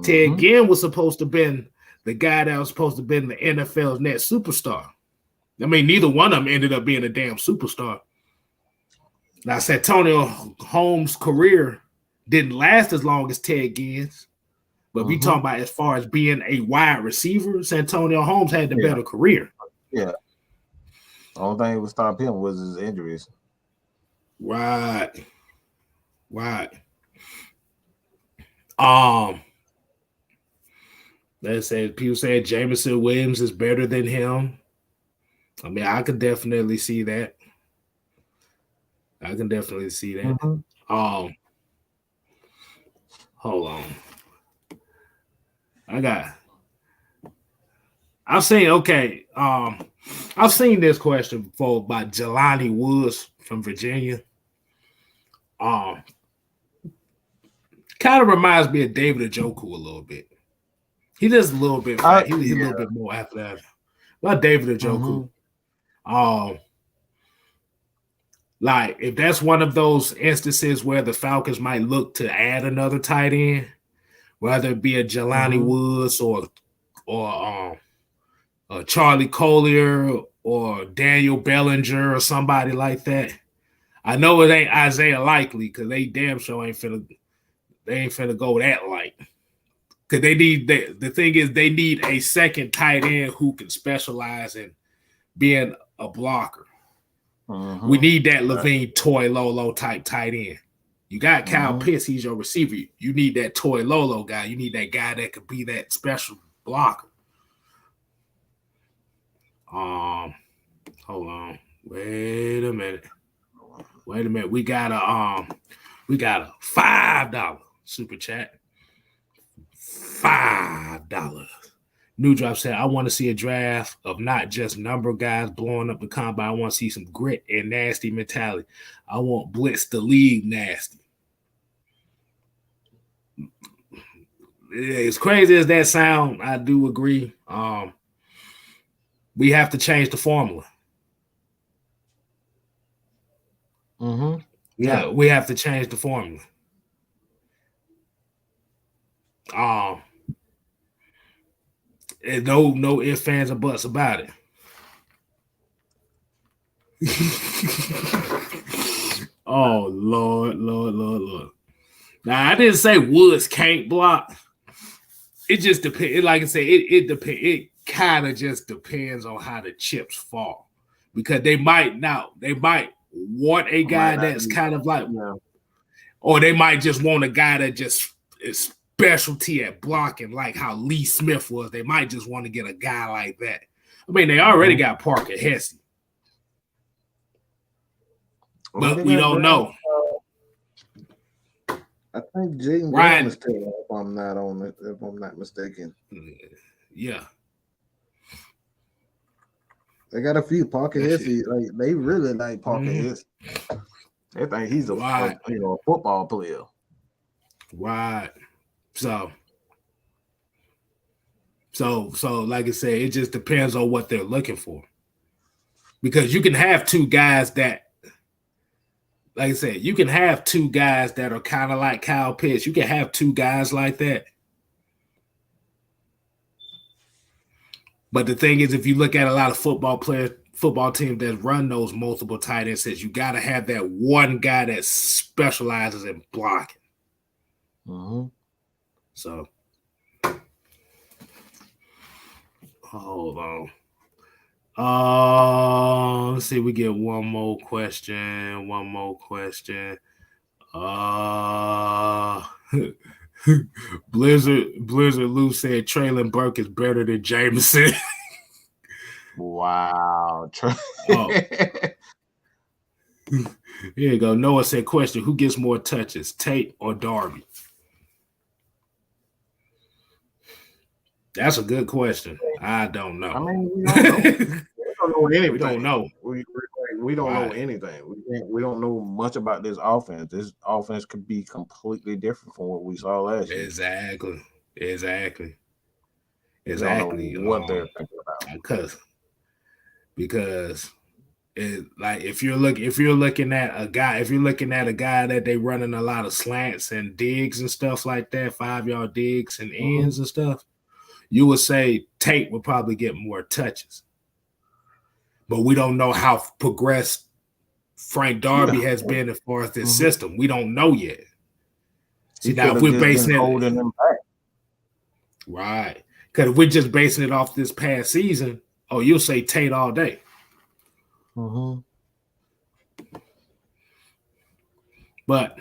Ted Ginn was supposed to have been the guy that was supposed to have been the NFL's next superstar. I mean, neither one of them ended up being a damn superstar. Now, Santonio Holmes' career didn't last as long as Ted Ginn's, but we talking about as far as being a wide receiver, Santonio Holmes had the better career. Yeah. The only thing that would stop him was his injuries. Right. Let's say people say Jameson Williams is better than him. I mean, I could definitely see that. Hold on. I've seen this question before by Jelani Woods from Virginia. Kind of reminds me of David Njoku a little bit. He does a little bit. He's a little bit more athletic. Like David Njoku. Like if that's one of those instances where the Falcons might look to add another tight end, whether it be a Jelani Woods or Charlie Collier or Daniel Bellinger or somebody like that. I know it ain't Isaiah Likely because they damn sure ain't finna go that light. Because the thing is they need a second tight end who can specialize in being a blocker. We need that Levine Toy Lolo type tight end. You got Kyle Pitts, he's your receiver. You need that Toy Lolo guy. You need that guy that could be that special blocker. Hold on. Wait a minute. We got a $5 super chat $5. New Drop said, I want to see a draft of not just number guys blowing up the combine. I want to see some grit and nasty mentality. I want blitz the league nasty. As crazy as that sound, I do agree. We have to change the formula. Mm-hmm. Yeah, we have to change the formula. And no ifs, fans, or buts about it. Oh, Lord. Now, I didn't say Woods can't block. It just depends. Like I said, it depends. It kind of just depends on how the chips fall. Because they might want a guy that's kind of like, or they might just want a guy that just is specialty at blocking, like how Lee Smith was. They might just want to get a guy like that. I mean, they already got Parker Hesse. But we don't know. I think Jaden Brown is still, if I'm not mistaken. Yeah. They got a few Parker Hesse. Like they really like Parker Hesse. They think he's a football player. Right. So like I said, it just depends on what they're looking for. Because you can have two guys that, like I said, you can have two guys that are kind of like Kyle Pitts. You can have two guys like that. But the thing is, if you look at a lot of football teams that run those multiple tight end sets, you got to have that one guy that specializes in blocking. Mm-hmm. So, hold on. Let's see. We get one more question. Blizzard Lou said Traylon Burke is better than Jameson. Wow. Here you go. Noah said, question, who gets more touches, Tate or Darby? That's a good question. I don't know. I mean, we don't know anything. We don't know. We don't know anything. We don't know much about this offense. This offense could be completely different from what we saw last year. Exactly. We don't know what they're thinking about. Because it, like if you're looking at a guy that they running a lot of slants and digs and stuff like that, 5-yard digs and ends and stuff, you would say Tate would probably get more touches. But we don't know how progressed Frank Darby has been as far as this system. We don't know yet. See, now if we're basing it holding them back. Right. Because if we're just basing it off this past season, you'll say Tate all day. Mm-hmm. But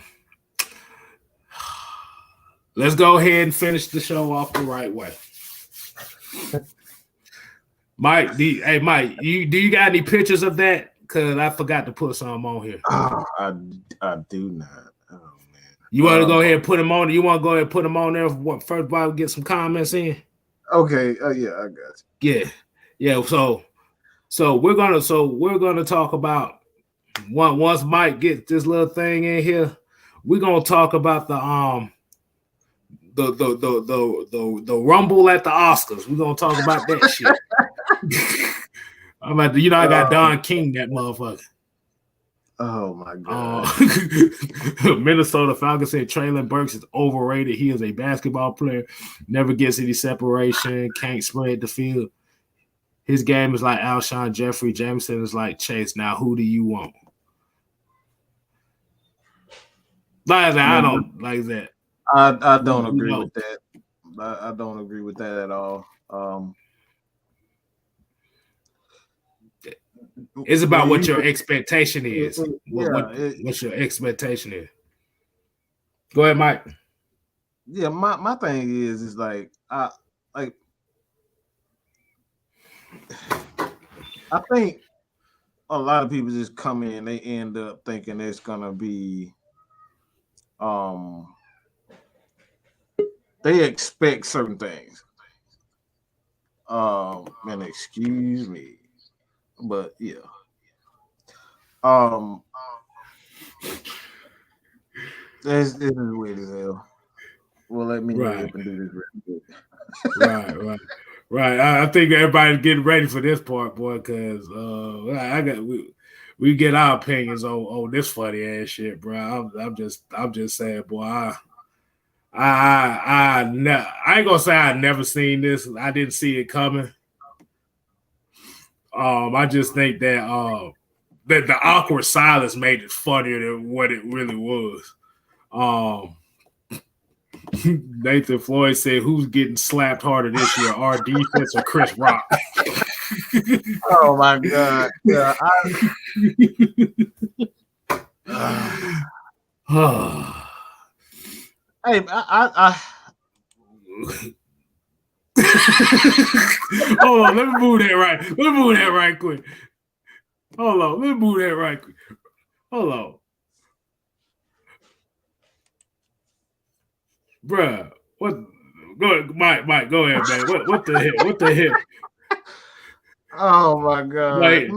let's go ahead and finish the show off the right way. Mike, do you got any pictures of that? Because I forgot to put some on here. I do not. Oh man. You want to go ahead and put them on? You want to go ahead and put them on there first while we get some comments in? Okay. Yeah, I got you. Yeah. So we're gonna talk about once Mike gets this little thing in here, we're gonna talk about the Rumble at the Oscars. We're gonna talk about that shit. I got Don King, that motherfucker. Oh my god. Minnesota Falcons said Traylon Burks is overrated. He is a basketball player, never gets any separation, can't spread the field. His game is like Alshon Jeffrey. Jameson is like Chase. Now, who do you want? I don't like that. I don't agree with that. I don't agree with that at all. It's about what your expectation is. What's your expectation is? Go ahead, Mike. Yeah, my thing is like I think a lot of people just come in, they end up thinking it's gonna be they expect certain things. And excuse me, but yeah. This is weird as hell. Well, let me hurry up and do this real quick. Right. I think everybody's getting ready for this part, boy, because we get our opinions on this funny ass shit, bro. I'm just saying, boy. I ain't gonna say I never seen this. I didn't see it coming. I just think that that the awkward silence made it funnier than what it really was. Nathan Floyd said, "Who's getting slapped harder this year, our defense or Chris Rock?" Oh my god! Yeah, hey, I Hold on, let me move that right quick. Hold on, let me move that right quick. Hold on. Bruh, what? Go ahead, Mike. Go ahead, man. What the hell? What the hell? Oh my god, man.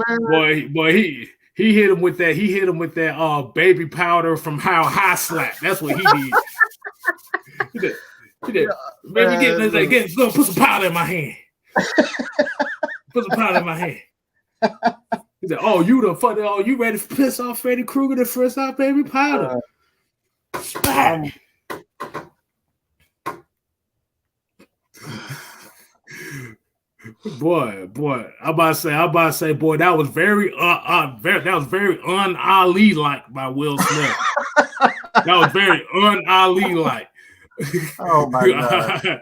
Boy, he hit him with that. He hit him with that baby powder from How High Slap. That's what he did. He did. Baby, get go put some powder in my hand. Put some powder in my hand. He said, "Oh, you ready to piss off Freddy Krueger the first off baby powder?" Boy, I'm about to say, boy, that was very un-Ali like by Will Smith. That was very un-Ali like. Oh my god!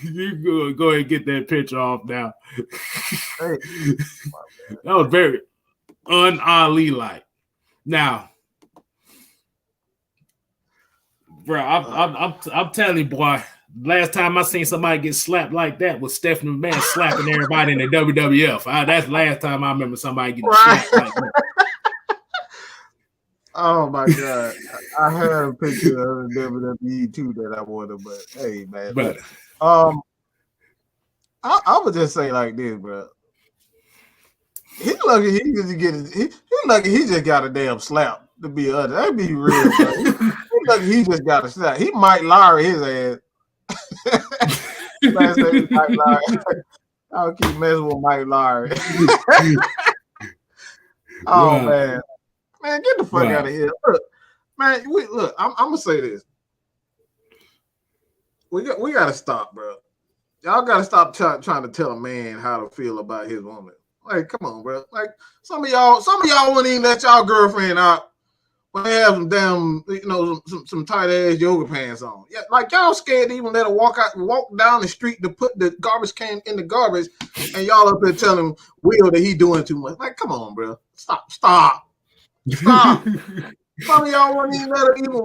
You go ahead and get that picture off now. Hey. That was very un-Ali like. Now, bro, I'm telling you, boy. Last time I seen somebody get slapped like that was Stephanie McMahon slapping everybody in the WWF. That's the last time I remember somebody getting slapped like that. Oh my god! I had a picture of the WWE too that I wanted, but hey, man. But I would just say like this, bro. He lucky he just got a damn slap. To be honest, that'd be real. Bro. He lucky he just got a slap. He might lie his ass. I'll keep messing with Mike Lowry. Oh man, get the fuck out of here! Look, man, I'm gonna say this. We got to stop, bro. Y'all got to stop trying to tell a man how to feel about his woman. Like, come on, bro. Like some of y'all wouldn't even let y'all girlfriend out. When they have some damn, some tight ass yoga pants on. Yeah, like y'all scared to even let her walk down the street to put the garbage can in the garbage, and y'all up there telling Will that he doing too much. Like, come on, bro. Stop. Some of y'all wouldn't even let her even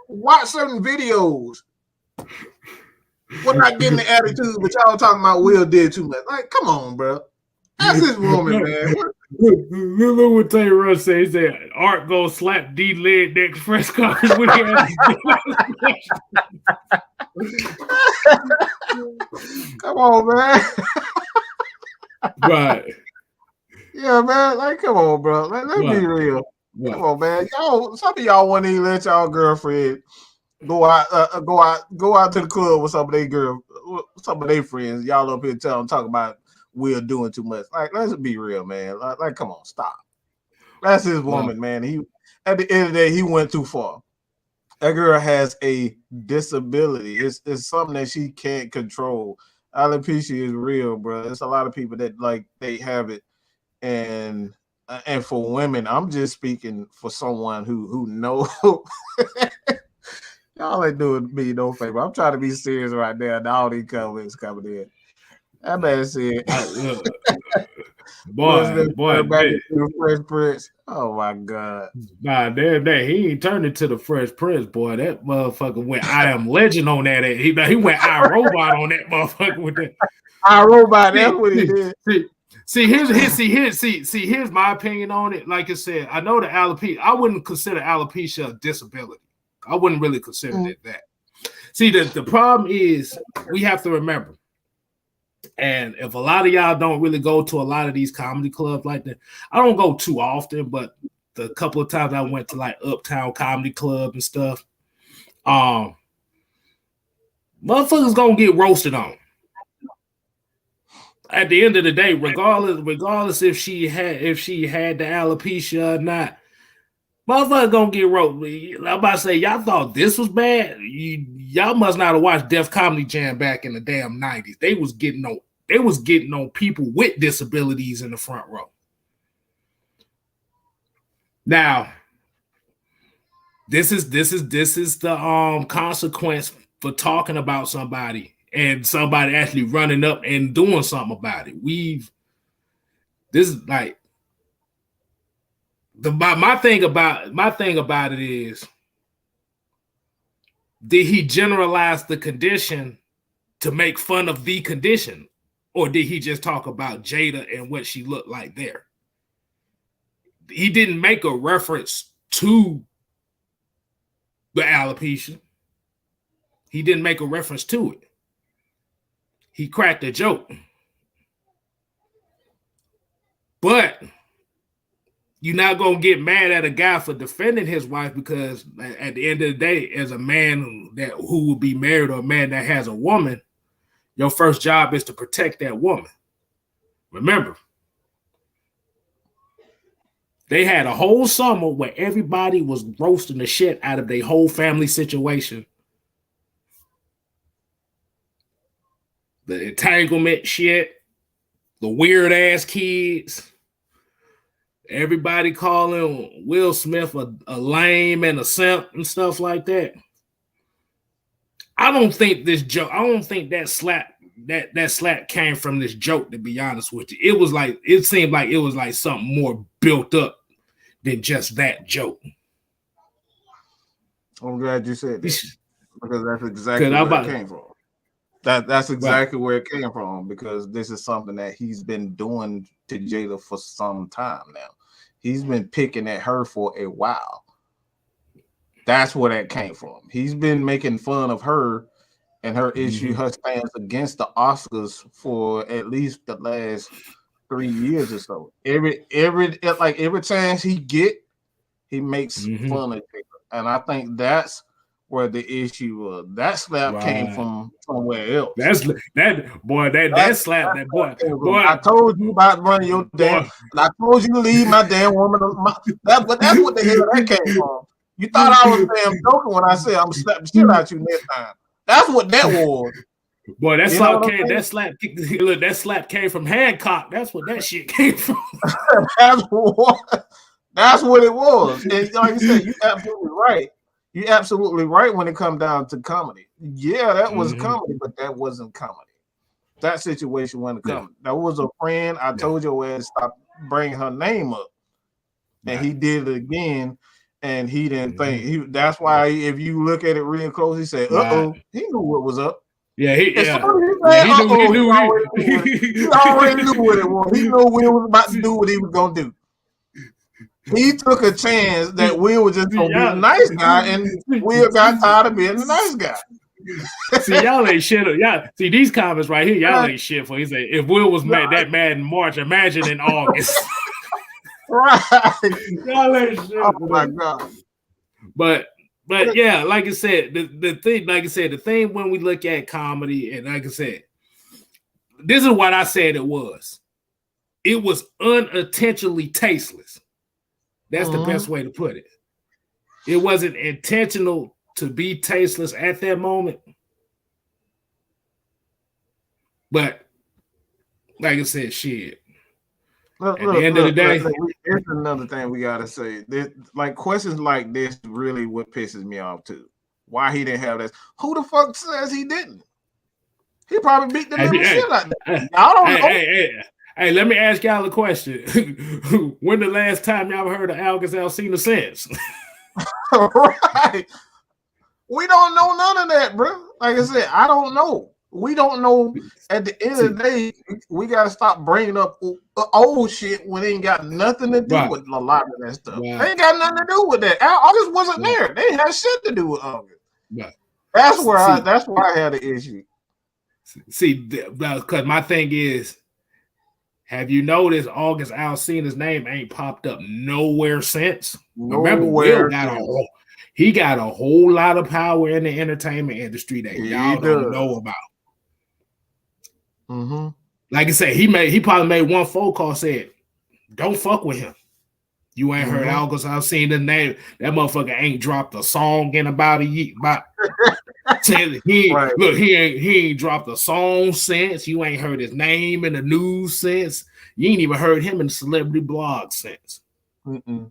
watch certain videos. We're not getting the attitude, but y'all talking about Will did too much. Like, come on, bro. That's his woman, man. Look what Tay Rush said. He said, Art go slap D leg next press conference when he Come on, man. Right. Yeah, man. Like, come on, bro. Let's be real. Right. Come on, man. Some of y'all wouldn't even let y'all girlfriend go out to the club with some of their friends. Y'all up here talking about Will doing too much. Like, let's be real, man. Like, come on, stop. That's his woman, man. He at the end of the day, he went too far. That girl has a disability. It's something that she can't control. Alopecia is real, bro. There's a lot of people that like they have it, and for women, I'm just speaking for someone who know. Y'all ain't doing me no favor. I'm trying to be serious right now. And all these comments coming in. That man said, boy, back to the Fresh Prince. Oh my God. Nah, damn that. He ain't turned into the Fresh Prince, boy. That motherfucker went I Am Legend on that. He went iRobot on that motherfucker with that. iRobot, that's what he did. Here's my opinion on it. Like I said, I know the alopecia. I wouldn't consider alopecia a disability. I wouldn't really consider it that. See, the problem is we have to remember, and if a lot of y'all don't really go to a lot of these comedy clubs like that, I don't go too often, but the couple of times I went to like Uptown Comedy Club and stuff, motherfuckers gonna get roasted on. At the end of the day, regardless if she had the alopecia or not, motherfucker gonna get roasted. I'm about to say, y'all thought this was bad. Y'all must not have watched Def Comedy Jam back in the damn 90s. They was getting on people with disabilities in the front row. Now, this is the consequence for talking about somebody and somebody actually running up and doing something about it. This is like my thing about it is, did he generalize the condition to make fun of the condition, or did he just talk about Jada and what she looked like there? He didn't make a reference to the alopecia. He didn't make a reference to it. He cracked a joke. But you're not going to get mad at a guy for defending his wife, because at the end of the day, as a man who will be married, or a man that has a woman, your first job is to protect that woman. Remember, they had a whole summer where everybody was roasting the shit out of their whole family situation. The entanglement shit, the weird ass kids, everybody calling Will Smith a lame and a simp and stuff like that. I don't think that slap came from this joke, to be honest with you. It seemed like it was like something more built up than just that joke. I'm glad you said that, because that's exactly where it came from. That's exactly where it came from, because this is something that he's been doing to Jada for some time now. He's been picking at her for a while. That's where that came from. He's been making fun of her and her issue, her stance against the Oscars for at least the last 3 years or so. Every chance he get, he makes fun of it. And I think that's where the issue was. That slap came from somewhere else. That slap. I told you about running your damn. I told you to leave my damn woman. That's what the hell that came from. You thought I was damn joking when I said I'm slapping shit out you next time. That's what that was. Boy, that slap came from Hancock. That's what that shit came from. That's what it was. And like you said, you're absolutely right. You're absolutely right when it comes down to comedy. Yeah, that was comedy, but that wasn't comedy. That situation wasn't comedy. That was a friend. I told your ass stop bringing her name up. And he did it again, and he didn't think. That's why if you look at it real close, he said, uh-oh. He knew what was up. Yeah, he knew He already knew what it was. He knew Will was about to do what he was going to do. He took a chance that Will was just going to be the nice guy, and Will got tired of being the nice guy. See, y'all ain't shit. Y'all see these comments right here. Y'all ain't shit for. He said, if Will was mad in March, imagine in August. Right. Y'all ain't shit. Oh my God. But yeah, like I said, the thing when we look at comedy, and like I said, this is what I said it was. It was unintentionally tasteless. That's the best way to put it. It wasn't intentional to be tasteless at that moment. But like I said, shit. At the end of the day, here's another thing we gotta say. Like questions like this really what pisses me off too. Why he didn't have that? Who the fuck says he didn't? He probably beat the living shit out of that. I don't know. Hey, let me ask y'all a question. When the last time y'all heard of Alka-Seltzer Sense? Right. We don't know none of that, bro. Like I said, I don't know. We don't know. At the end of the day, we got to stop bringing up old shit when it ain't got nothing to do with a lot of that stuff. They ain't got nothing to do with that. August wasn't there. They had shit to do with August. That's where I had an issue. See, because my thing is, have you noticed August Alsina's name ain't popped up nowhere since? Remember, Will got he got a whole lot of power in the entertainment industry that y'all don't know about. Mm-hmm. Like I said, he probably made one phone call, said, "Don't fuck with him. You ain't heard August Alsina's name. That motherfucker ain't dropped a song in about a year. He ain't dropped a song since. You ain't heard his name in the news since. You ain't even heard him in the celebrity blog since." Mm-mm.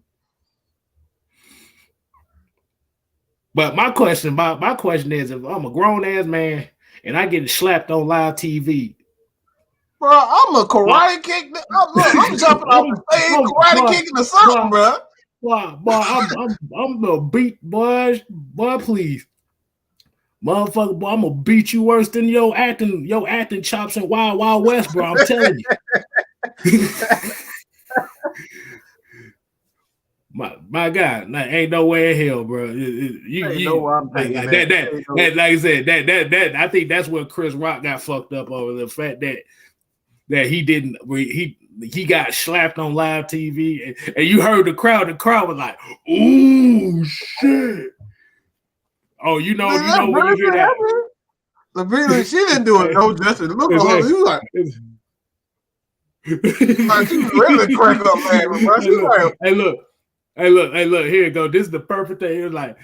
But my question is, if I'm a grown ass man and I get slapped on live TV, bro, I'm a karate kick. I'm jumping off the stage, karate kicking or something, bro. I'm the beat, boy, please. Motherfucker, boy, I'm gonna beat you worse than your acting chops in Wild Wild West, bro. I'm telling you. my God, ain't no way in hell, bro. Like I said, that I think that's where Chris Rock got fucked up over the fact that he got slapped on live TV, and you heard the crowd was like, "Ooh, shit." Oh, you know when you hear that. The video, she didn't do it no justice. Look at her. You like she really crack up, man. Bro. She like, hey, look, here you go. This is the perfect thing. It was like,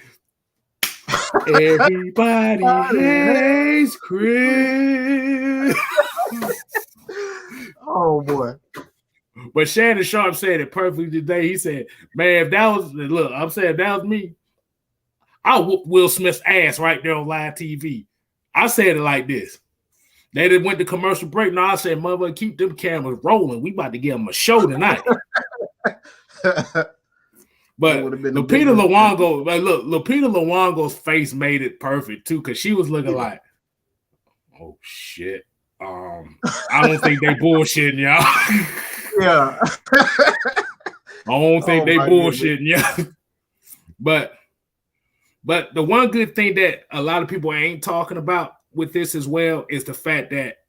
everybody hates Chris. Oh boy. But Shannon Sharp said it perfectly today. He said, "Man, if that was me, I whoop Will Smith's ass right there on live TV." I said it like this. They done went to commercial break. Now I said, "Mother, keep them cameras rolling. We about to give them a show tonight." But Lupita Luongo's face made it perfect too, because she was looking like, "Oh shit. I don't think they bullshitting y'all." Yeah. I don't think they bullshitting y'all. But the one good thing that a lot of people ain't talking about with this as well is the fact that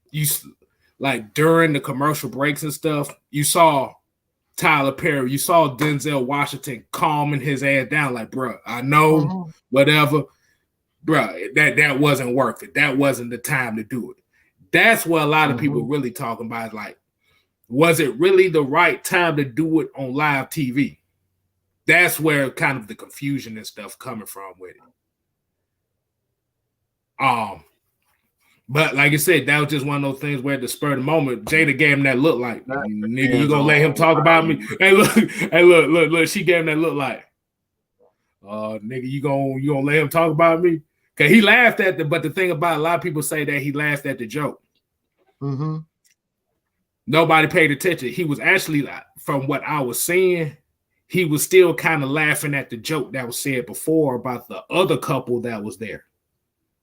like during the commercial breaks and stuff, you saw Tyler Perry, you saw Denzel Washington calming his ass down, like, "Bro, I know, whatever, bro, that wasn't worth it. That wasn't the time to do it." That's what a lot of people really talking about, is like, was it really the right time to do it on live TV? That's where kind of the confusion and stuff coming from with it. But like I said, that was just one of those things where at the spur of the moment, Jada gave him that look like, "Nigga, you gonna let him talk about me?" Hey, look, she gave him that look like, "Nigga, you gonna let him talk about me?" Cause he laughed at but the thing about, a lot of people say that he laughed at the joke. Mm-hmm. Nobody paid attention. He was actually, from what I was seeing, he was still kind of laughing at the joke that was said before about the other couple that was there.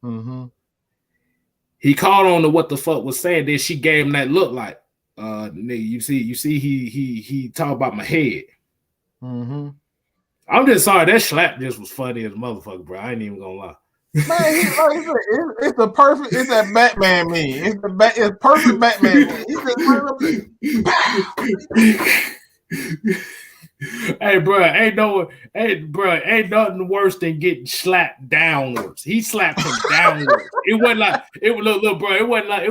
Mm-hmm. He caught on to what the fuck was saying. Then she gave him that look like, "Nigga, you see, he talked about my head." Mm-hmm. I'm just sorry, that slap just was funny as a motherfucker, bro. I ain't even gonna lie. Man, it's the perfect. It's that Batman meme. It's perfect Batman meme. He just Hey, bro, ain't nothing worse than getting slapped downwards. He slapped him downwards. It wasn't like it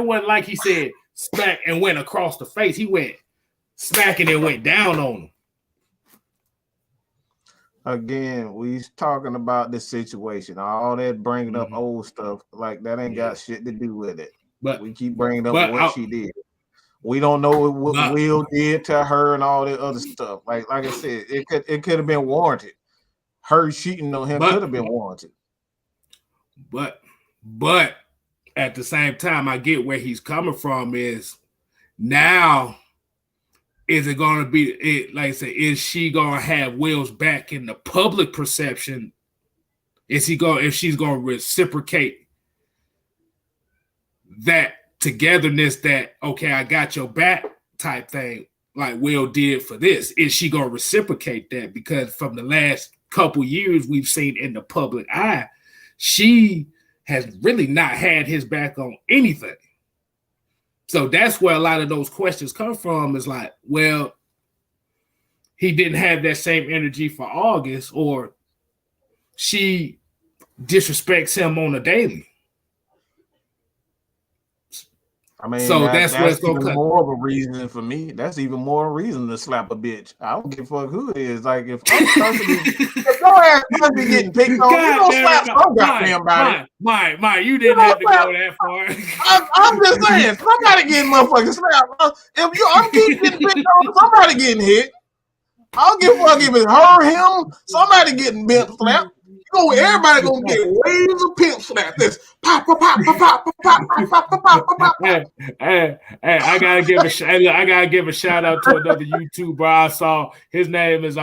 wasn't like he said smack and went across the face. He went smacking and went down on him. Again, we talking about this situation. All that bringing up old stuff, like that ain't got shit to do with it. But we keep bringing up what she did. We don't know what Will did to her and all that other stuff. Like I said, it could have been warranted. Her cheating on him could have been warranted. But at the same time, I get where he's coming from. Is now, is it going to be it? Like I said, is she going to have Will's back in the public perception? If she's going to reciprocate that togetherness, that, okay, I got your back type thing, like Will did for this? Is she going to reciprocate that? Because from the last couple years we've seen in the public eye, she has really not had his back on anything. So that's where a lot of those questions come from. Is like, well, he didn't have that same energy for August, or she disrespects him on a daily. I mean, so that's where it's even gonna more of a reason for me. That's even more reason to slap a bitch. I don't give a fuck who it is. Like if I'm personally, if your ass be getting picked on, you don't slap some goddamn body. Mike, you didn't have to go that far. I'm just saying, somebody getting motherfucking slapped. If I'm getting picked on, somebody getting hit. I don't give a fuck if it's her, him, somebody getting pimp slapped. Everybody gonna get waves of pimp slap. This pop, pop, pop, pop, pop, pop, pop, pop, pop, pop, pop. Hey, I gotta give a shout out to another YouTuber I saw. His name is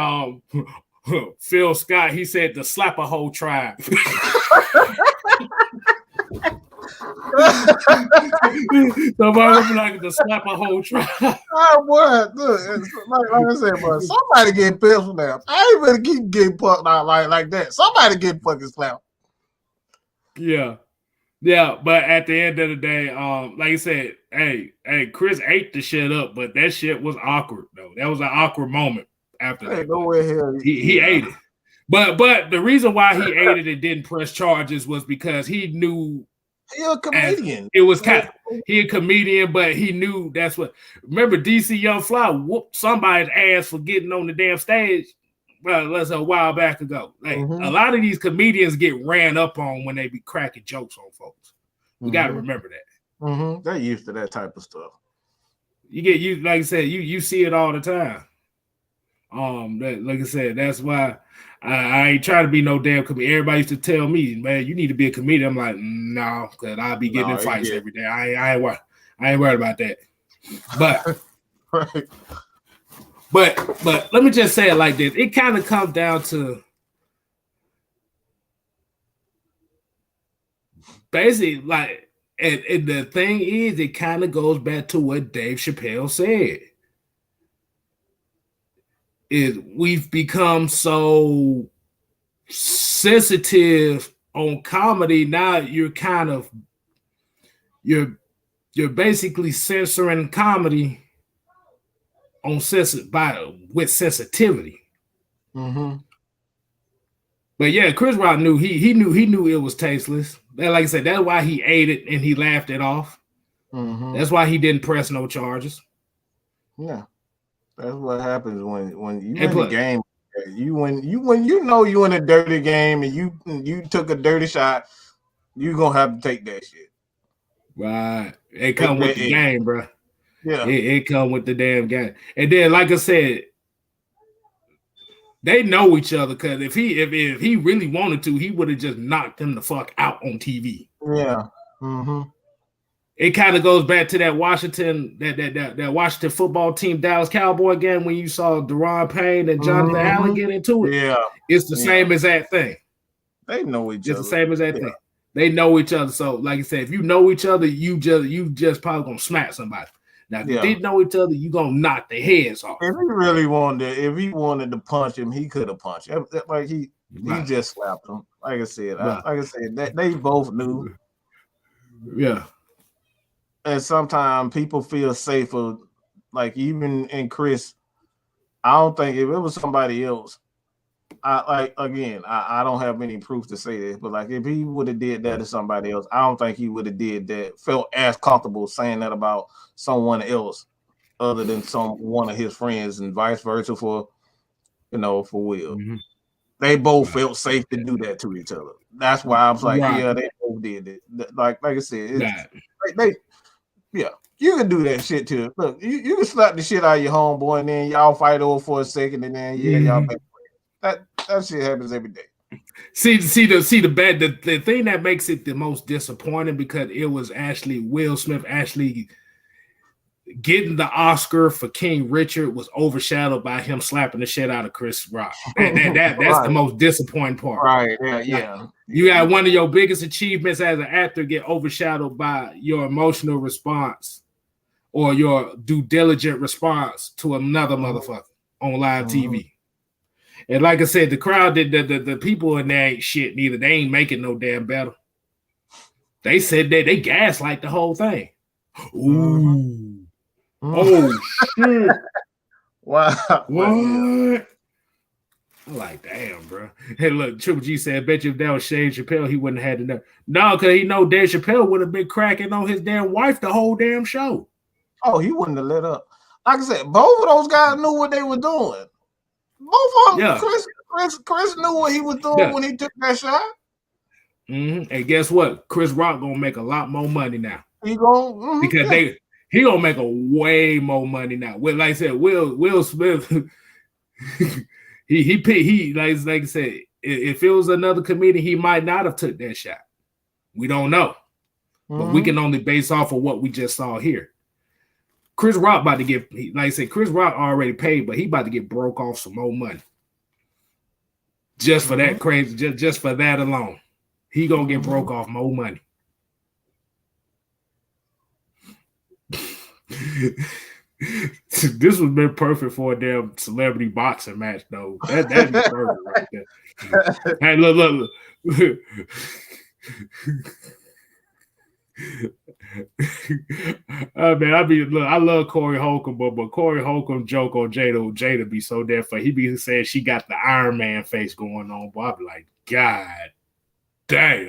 Phil Scott. He said the slap a whole tribe. Somebody like to slap a whole tribe. Oh boy, look, like I said, bro, somebody getting pimp slapped. I ain't gonna keep getting fucked out like that. Somebody getting fucking slapped. Yeah, but at the end of the day, like I said, hey, Chris ate the shit up, but that shit was awkward though. That was an awkward moment after that. Nowhere here. He ate it. But the reason why he ate it and didn't press charges was because he knew he a comedian. It was he a comedian, but he knew that's what. Remember, DC Young Fly whooped somebody's ass for getting on the damn stage. Well, that's a while back ago. Like a lot of these comedians get ran up on when they be cracking jokes on folks. We got to remember that. They're used to that type of stuff. You get you like I said, you see it all the time. Like I said, that's why I ain't trying to be no damn comedian. Everybody used to tell me, man, you need to be a comedian. I'm like, no, because I'll be getting in fights every day. I ain't worried about that. But right. But let me just say it like this. It kind of comes down to basically like, and the thing is, it kind of goes back to what Dave Chappelle said. We've become so sensitive on comedy. Now you're kind of you're basically censoring comedy on with sensitivity. But yeah, Chris Rock knew he knew it was tasteless. Like I said, that's why he ate it and he laughed it off. That's why he didn't press no charges. Yeah. That's what happens when you in the game. When you know you in a dirty game and you took a dirty shot, you gonna have to take that shit. Right. It come with the game, bro. Yeah. It come with the damn game. And then, like I said, they know each other because if he really wanted to, he would have just knocked him the fuck out on TV. Yeah. It kind of goes back to that Washington football team Dallas Cowboy game when you saw Deron Payne and Jonathan Allen get into it. Yeah, it's the same as that thing. They know each other. It's the same as that thing. They know each other. So, like I said, if you know each other, you just probably gonna smack somebody. Now, if you didn't know each other, you gonna knock their heads off. If he wanted to punch him, he could have punched him. Like he just slapped him. Like I said, that they both knew. Yeah. And sometimes people feel safer, like even in Chris. I don't think if it was somebody else, I don't have any proof to say this, but like if he would have did that to somebody else, I don't think he would have did that. Felt as comfortable saying that about someone else other than one of his friends, and vice versa for Will. They both felt safe to do that to each other. That's why I was like, yeah, they both did it. Like I said, you can do that shit too. Look, you can slap the shit out of your homeboy and then y'all fight over for a second and then y'all make that shit happens every day. See the thing that makes it the most disappointing because it was actually Will Smith actually getting the Oscar for King Richard was overshadowed by him slapping the shit out of Chris Rock. That's the most disappointing part. Right. Yeah. You got one of your biggest achievements as an actor get overshadowed by your emotional response or your due diligent response to another motherfucker on live TV. And like I said, the crowd did the people in there ain't shit neither. They ain't making no damn better. They said that they gaslight the whole thing. Ooh. Oh shit. Wow. What? I'm like, damn, bro. Hey, look, Triple G said, bet you if that was Dave Chappelle, he wouldn't have had enough. No, because he know Dave Chappelle would have been cracking on his damn wife the whole damn show. Oh, he wouldn't have let up. Like I said, both of those guys knew what they were doing. Both of them. Yeah. Chris knew what he was doing when he took that shot. Mm-hmm. And guess what? Chris Rock gonna make a lot more money now. He gonna because he gonna make a way more money now. Well, like I said, Will Smith, he like I said, if it was another comedian, he might not have took that shot. We don't know, but we can only base off of what we just saw here. Chris Rock about to get, like I said, Chris Rock already paid, but he about to get broke off some more money. Just for that crazy, just for that alone. He gonna get broke off more money. This would been perfect for a damn celebrity boxing match, though. That'd be perfect right there. Hey, look. Man, I love Corey Holcomb, but Corey Holcomb joke on Jada be so damn funny. He be saying she got the Iron Man face going on, but I be like, God damn.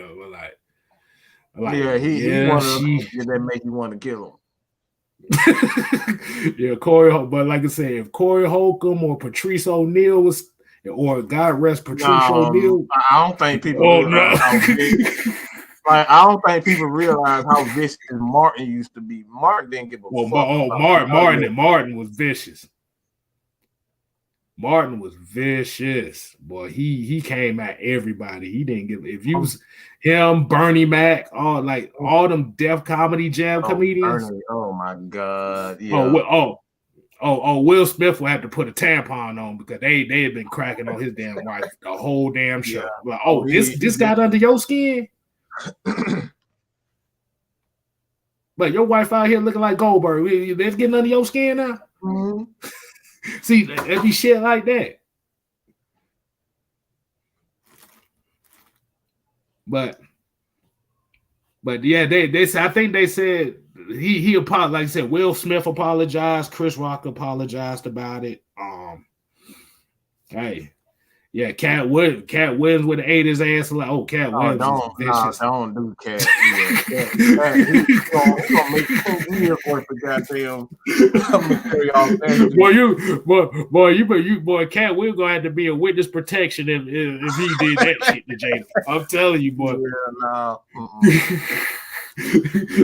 He one of those that make you want to kill him. Yeah, Corey, but like I said, if Corey Holcomb or Patrice O'Neal was, or God rest Patrice O'Neal, I don't think people I don't think people realize how vicious Martin used to be. Martin didn't give a fuck. Martin was vicious. Martin was vicious. Boy, he came at everybody. He didn't give if you was him, Bernie Mac, all them Def Comedy Jam comedians. Bernie, oh my God. Yeah. Will Smith will have to put a tampon on because they had been cracking on his damn wife the whole damn show. Yeah. Like, this got under your skin. But your wife out here looking like Goldberg. That's getting under your skin now. Mm-hmm. See, that be shit like that. But yeah, I think they said he apologized. Like I said, Will Smith apologized. Chris Rock apologized about it. Hey. Yeah, Cat Williams would have ate his ass like, Cat Williams is vicious. Don't do Cat. Cat he's gonna make 10 years worth of goddamn material. Boy, Cat Williams gonna have to be a witness protection if he did that shit to Jada. I'm telling you, boy.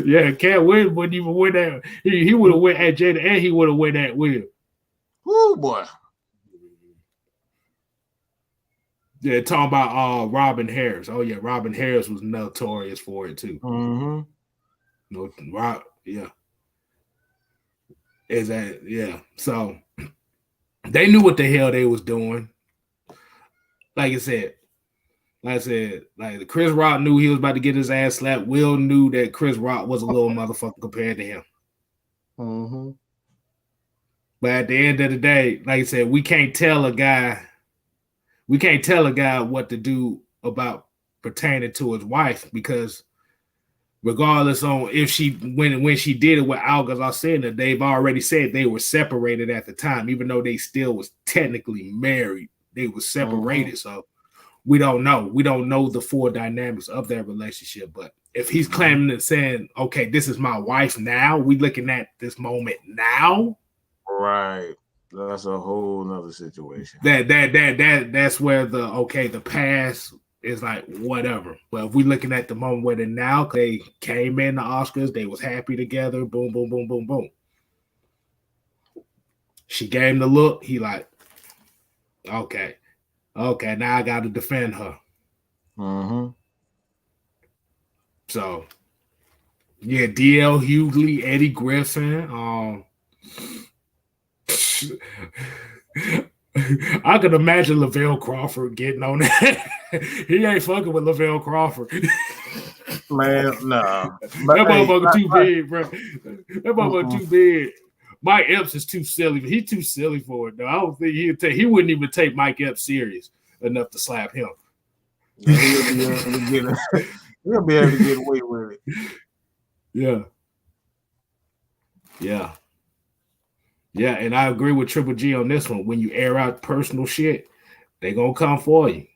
Yeah, Cat Williams wouldn't even win that. He would have went at Jada and he would have went at Will. Woo, boy. Yeah, talking about Robin Harris. Oh yeah, Robin Harris was notorious for it too. Mm-hmm. No, yeah. Is that yeah? So they knew what the hell they was doing. Like Chris Rock knew he was about to get his ass slapped. Will knew that Chris Rock was a little motherfucker compared to him. Mm-hmm. But at the end of the day, like I said, we can't tell a guy what to do about pertaining to his wife because regardless on if she when she did it with Algas Alcina, they've already said they were separated at the time, even though they still was technically married. They were separated, so we don't know. We don't know the full dynamics of their relationship. But if he's claiming and saying, "Okay, this is my wife now," we looking at this moment now, right? That's a whole nother situation. That's where the past is like whatever. But if we looking at the moment where they now they came in the Oscars, they was happy together. Boom, boom, boom, boom, boom. She gave him the look. He like, okay, now I got to defend her. Mm-hmm. So, yeah, D.L. Hughley, Eddie Griffin. I could imagine Lavelle Crawford getting on that. He ain't fucking with Lavelle Crawford. Man, no. That motherfucker too big, bro. That motherfucker too big. Mike Epps is too silly. He's too silly for it, though. I don't think he wouldn't even take Mike Epps serious enough to slap him. He'll be able to get away with it. Yeah. Yeah. Yeah, and I agree with Triple G on this one. When you air out personal shit, they gonna come for you.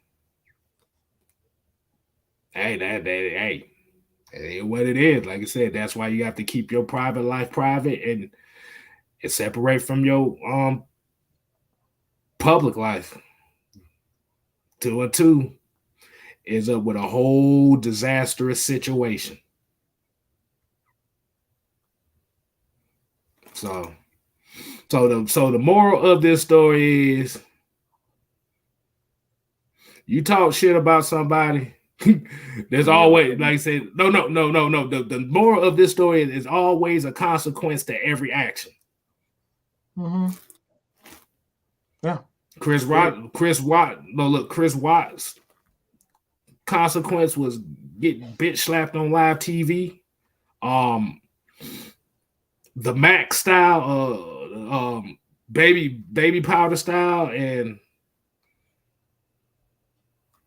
Hey, that hey, what it is. Like I said, that's why you have to keep your private life private and separate from your public life. 2 and 2 is up with a whole disastrous situation. So the moral of this story is you talk shit about somebody. There's always, like I said, no. The moral of this story is always a consequence to every action. Mm-hmm. Yeah. Chris Watts' consequence was getting bitch slapped on live TV. The Mac style, baby powder style, and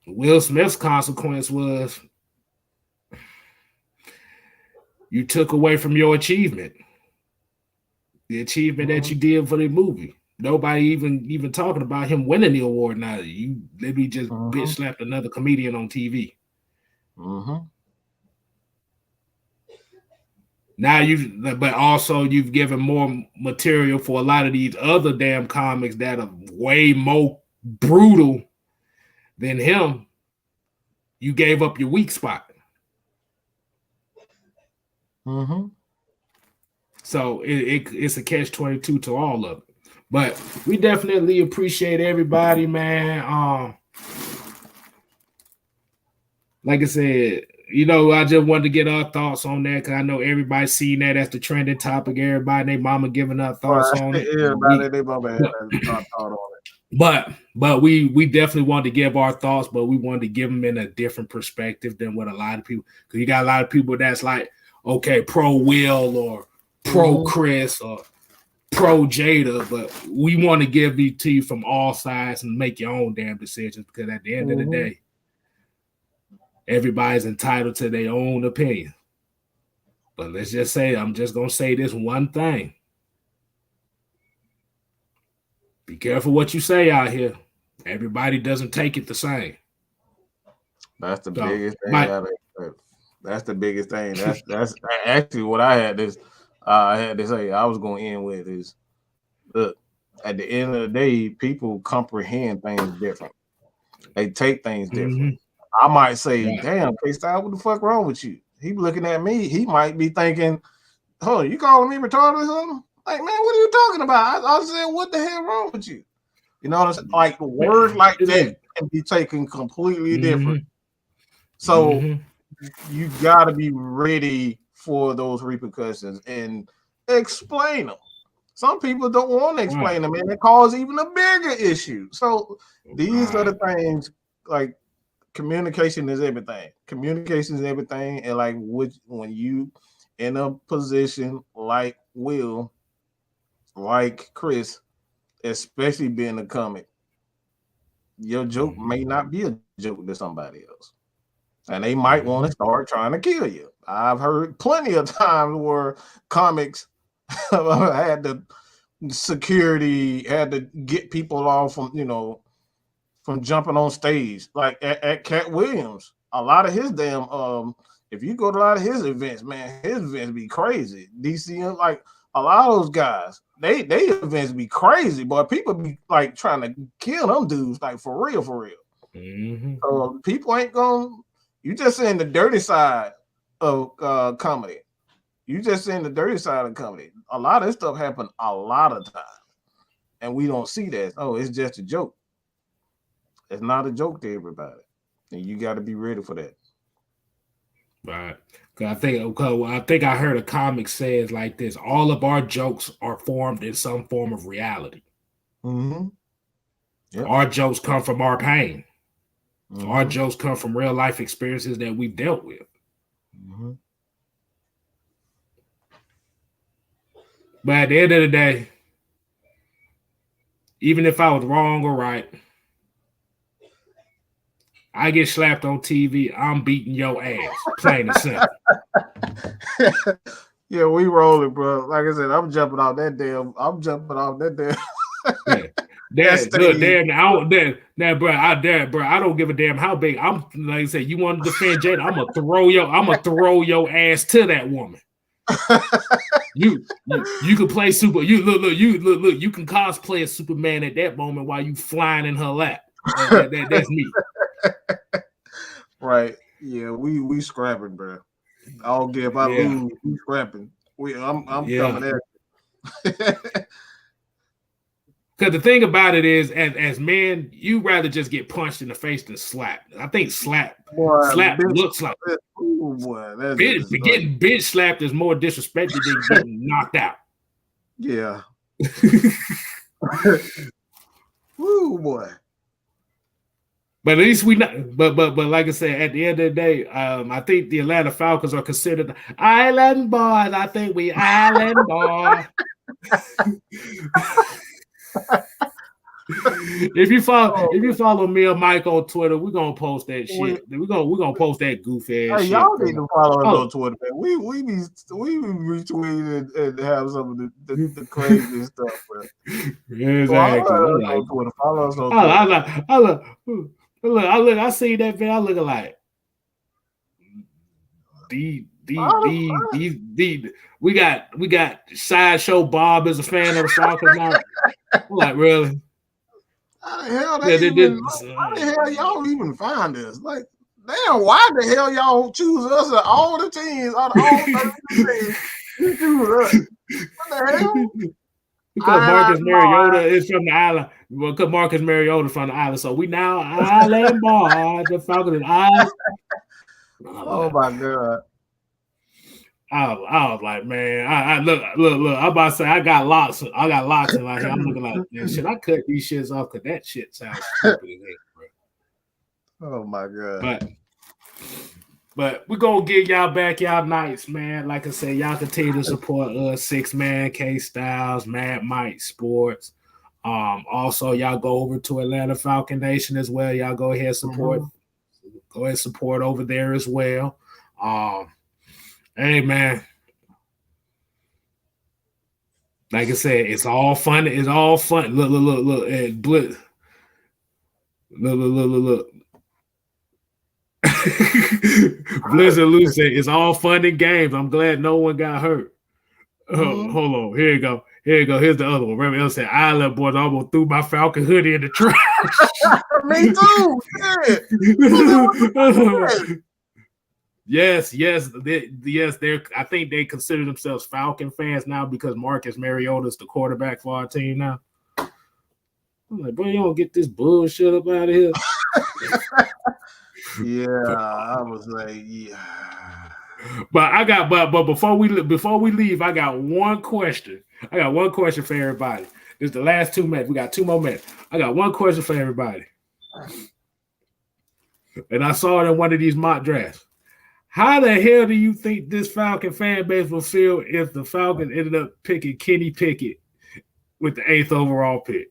Will Smith's consequence was you took away from your achievement, the achievement that you did for the movie. Nobody even talking about him winning the award now. You literally just bitch slapped another comedian on TV. Now but also you've given more material for a lot of these other damn comics that are way more brutal than him. You gave up your weak spot. So it's a catch-22 to all of it. But we definitely appreciate everybody, man. Like I said, I just wanted to get our thoughts on that because I know everybody's seen that as the trending topic. Everybody and their mama giving up thoughts on it. Everybody and their mama had a thought on it. But we definitely wanted to give our thoughts, but we wanted to give them in a different perspective than what a lot of people, because you got a lot of people that's like, okay, pro Will or pro Chris or pro Jada, but we want to give it to you from all sides and make your own damn decisions, because at the end of the day, everybody's entitled to their own opinion. But let's just say, I'm just going to say this one thing. Be careful what you say out here. Everybody doesn't take it the same. That's the biggest thing. That's the biggest thing. That's actually what I had to say. I was going to end with is, look, at the end of the day, people comprehend things different. They take things different. I might say, damn, K-Style, what the fuck wrong with you? He looking at me. He might be thinking, oh, you calling me retarded or something? Like, man, what are you talking about? I said, what the hell wrong with you? You know what I'm saying? Like, words like that can be taken completely different. So you got to be ready for those repercussions and explain them. Some people don't want to explain them, and it causes even a bigger issue. So these are the things, like, communication is everything. Communication is everything. And like when you in a position like Will, like Chris, especially being a comic, your joke may not be a joke to somebody else. And they might want to start trying to kill you. I've heard plenty of times where comics had the security, had to get people off from jumping on stage. Like at Cat Williams, a lot of his damn if you go to a lot of his events, man, his events be crazy. DC, like a lot of those guys, they events be crazy, but people be like trying to kill them dudes, like for real. People ain't gonna. You just saying the dirty side of comedy. You just saying the dirty side of comedy. A lot of this stuff happen a lot of times, and we don't see that. Oh, it's just a joke. It's not a joke to everybody, and you got to be ready for that. Right. I think I heard a comic says like this: all of our jokes are formed in some form of reality. Yep. Our jokes come from our pain. Our jokes come from real life experiences that we've dealt with. But at the end of the day, even if I was wrong or right, I get slapped on TV, I'm beating your ass. Plain and simple. Yeah, we rolling, bro. Like I said, I'm jumping off that damn. Look, damn, I don't, bro. I don't give a damn how big. I'm like I said, you want to defend Jada? I'm gonna throw your ass to that woman. You can play super. You look. You can cosplay a Superman at that moment while you flying in her lap. That's me. Right. Yeah, we scrapping, bro. I don't care if I lose. We scrapping. I'm coming at you. Because the thing about it is, as men, you rather just get punched in the face than slapped. I think slap looks like getting bitch slapped is more disrespected than getting knocked out. Yeah. Woo, boy. But at least we not. But like I said, at the end of the day, I think the Atlanta Falcons are considered the island boys. I think we island boys. If you follow me or Mike on Twitter, we're gonna post that shit. We're gonna post that goofy ass shit. Y'all need to follow us on Twitter, man. We be retweeting and have some of the crazy stuff, bro. Exactly. Follow us on Twitter. I see that video. I look like we got Sideshow Bob as a fan of the Falcons now. I'm like, really? How the hell y'all even find this? Like, damn, why the hell y'all choose us at all the teams? Out of all 30 teams, you choose us. What the hell? Because Marcus Mariota is from the island. Well, because Marcus Mariota from the island, so we now island boys. The Falcons is island. Oh my god! I was like, man, I look. I'm about to say I got locks in my head. I'm looking like, man, should I cut these shits off? Because that shit sounds stupid as hell, bro. Oh my god! But we're gonna get y'all back y'all nights, man. Like I said, y'all continue to support us, 6-Man, K Styles, Mad Mike Sports. Also, y'all go over to Atlanta Falcon Nation as well. Y'all go ahead and support. Go ahead and support over there as well. Hey man, like I said, it's all fun. It's all fun. Look. And Look. Blizzard Lou said it's all fun and games. I'm glad no one got hurt. Hold on. Here you go. Here's the other one. Remember, said Island Boys almost threw my Falcon hoodie in the trash. Me too. Yes. I think they consider themselves Falcon fans now because Marcus Mariota is the quarterback for our team now. I'm like, bro, you don't get this bullshit up out of here. Yeah, I was like, yeah. But before we leave, I got one question. I got one question for everybody. This is the last 2 minutes. We got 2 more minutes. I got one question for everybody. And I saw it in one of these mock drafts. How the hell do you think this Falcon fan base will feel if the Falcons ended up picking Kenny Pickett with the 8th overall pick?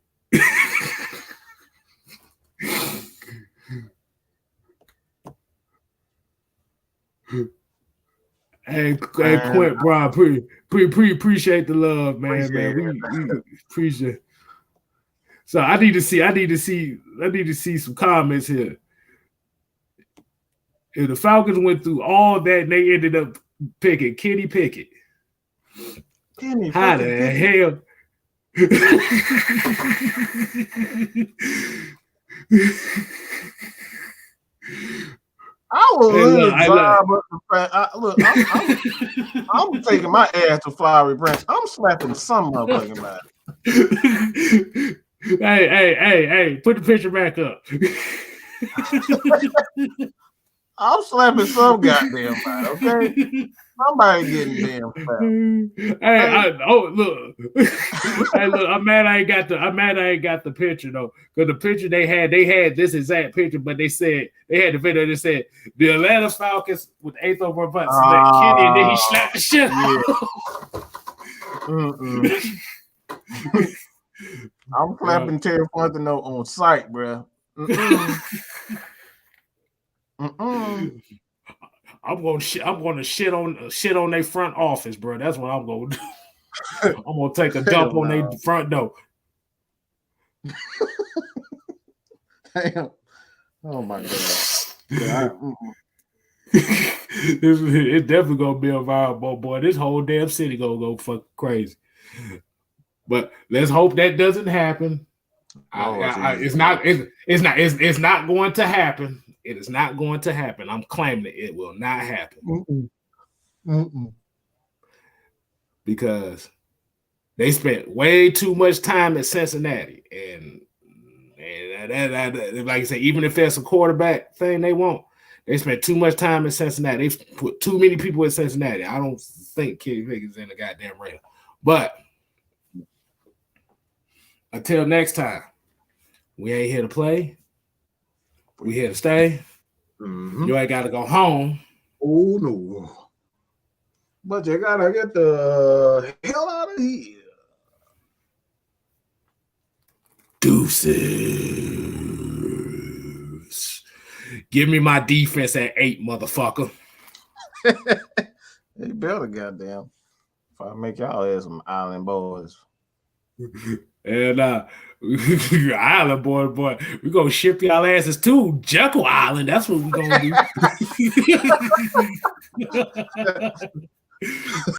Hey, Quint, bro, appreciate the love, man. We appreciate it. So I need to see some comments here. If the Falcons went through all that and they ended up picking Kenny Pickett, how the hell? I will I'm taking my ass to Flowery Branch. I'm slapping some motherfucking man. Hey, put the picture back up. I'm slapping some goddamn man, okay? Somebody getting damn fat. Look. Hey, look, I'm mad I ain't got the picture though. Because the picture they had this exact picture, but they said they had the video that said the Atlanta Falcons with 8th overall pick select Kenny, and then he slapped the shit out. I'm clapping Terry Fontenot on site, bro. I'm gonna shit on their front office, bro. That's what I'm gonna do. I'm gonna take a dump on their front door. Damn. Oh my god. It's definitely gonna be a viral, boy. This whole damn city gonna go fucking crazy. But let's hope that doesn't happen. It's not going to happen. It is not going to happen. I'm claiming it will not happen. Because they spent way too much time at Cincinnati, and that, like I said, even if that's a quarterback thing they want, they spent too much time in Cincinnati. They put too many people in Cincinnati. I don't think Kenny Pickett's in the goddamn radar. But until next time, we ain't here to play. We here to stay. You ain't got to go home. Oh, no. But you got to get the hell out of here. Deuces. Give me my defense at 8, motherfucker. They better, goddamn. If I make y'all as some island boys. And Island boy, we gonna ship y'all asses to Jekyll Island. That's what we gonna do.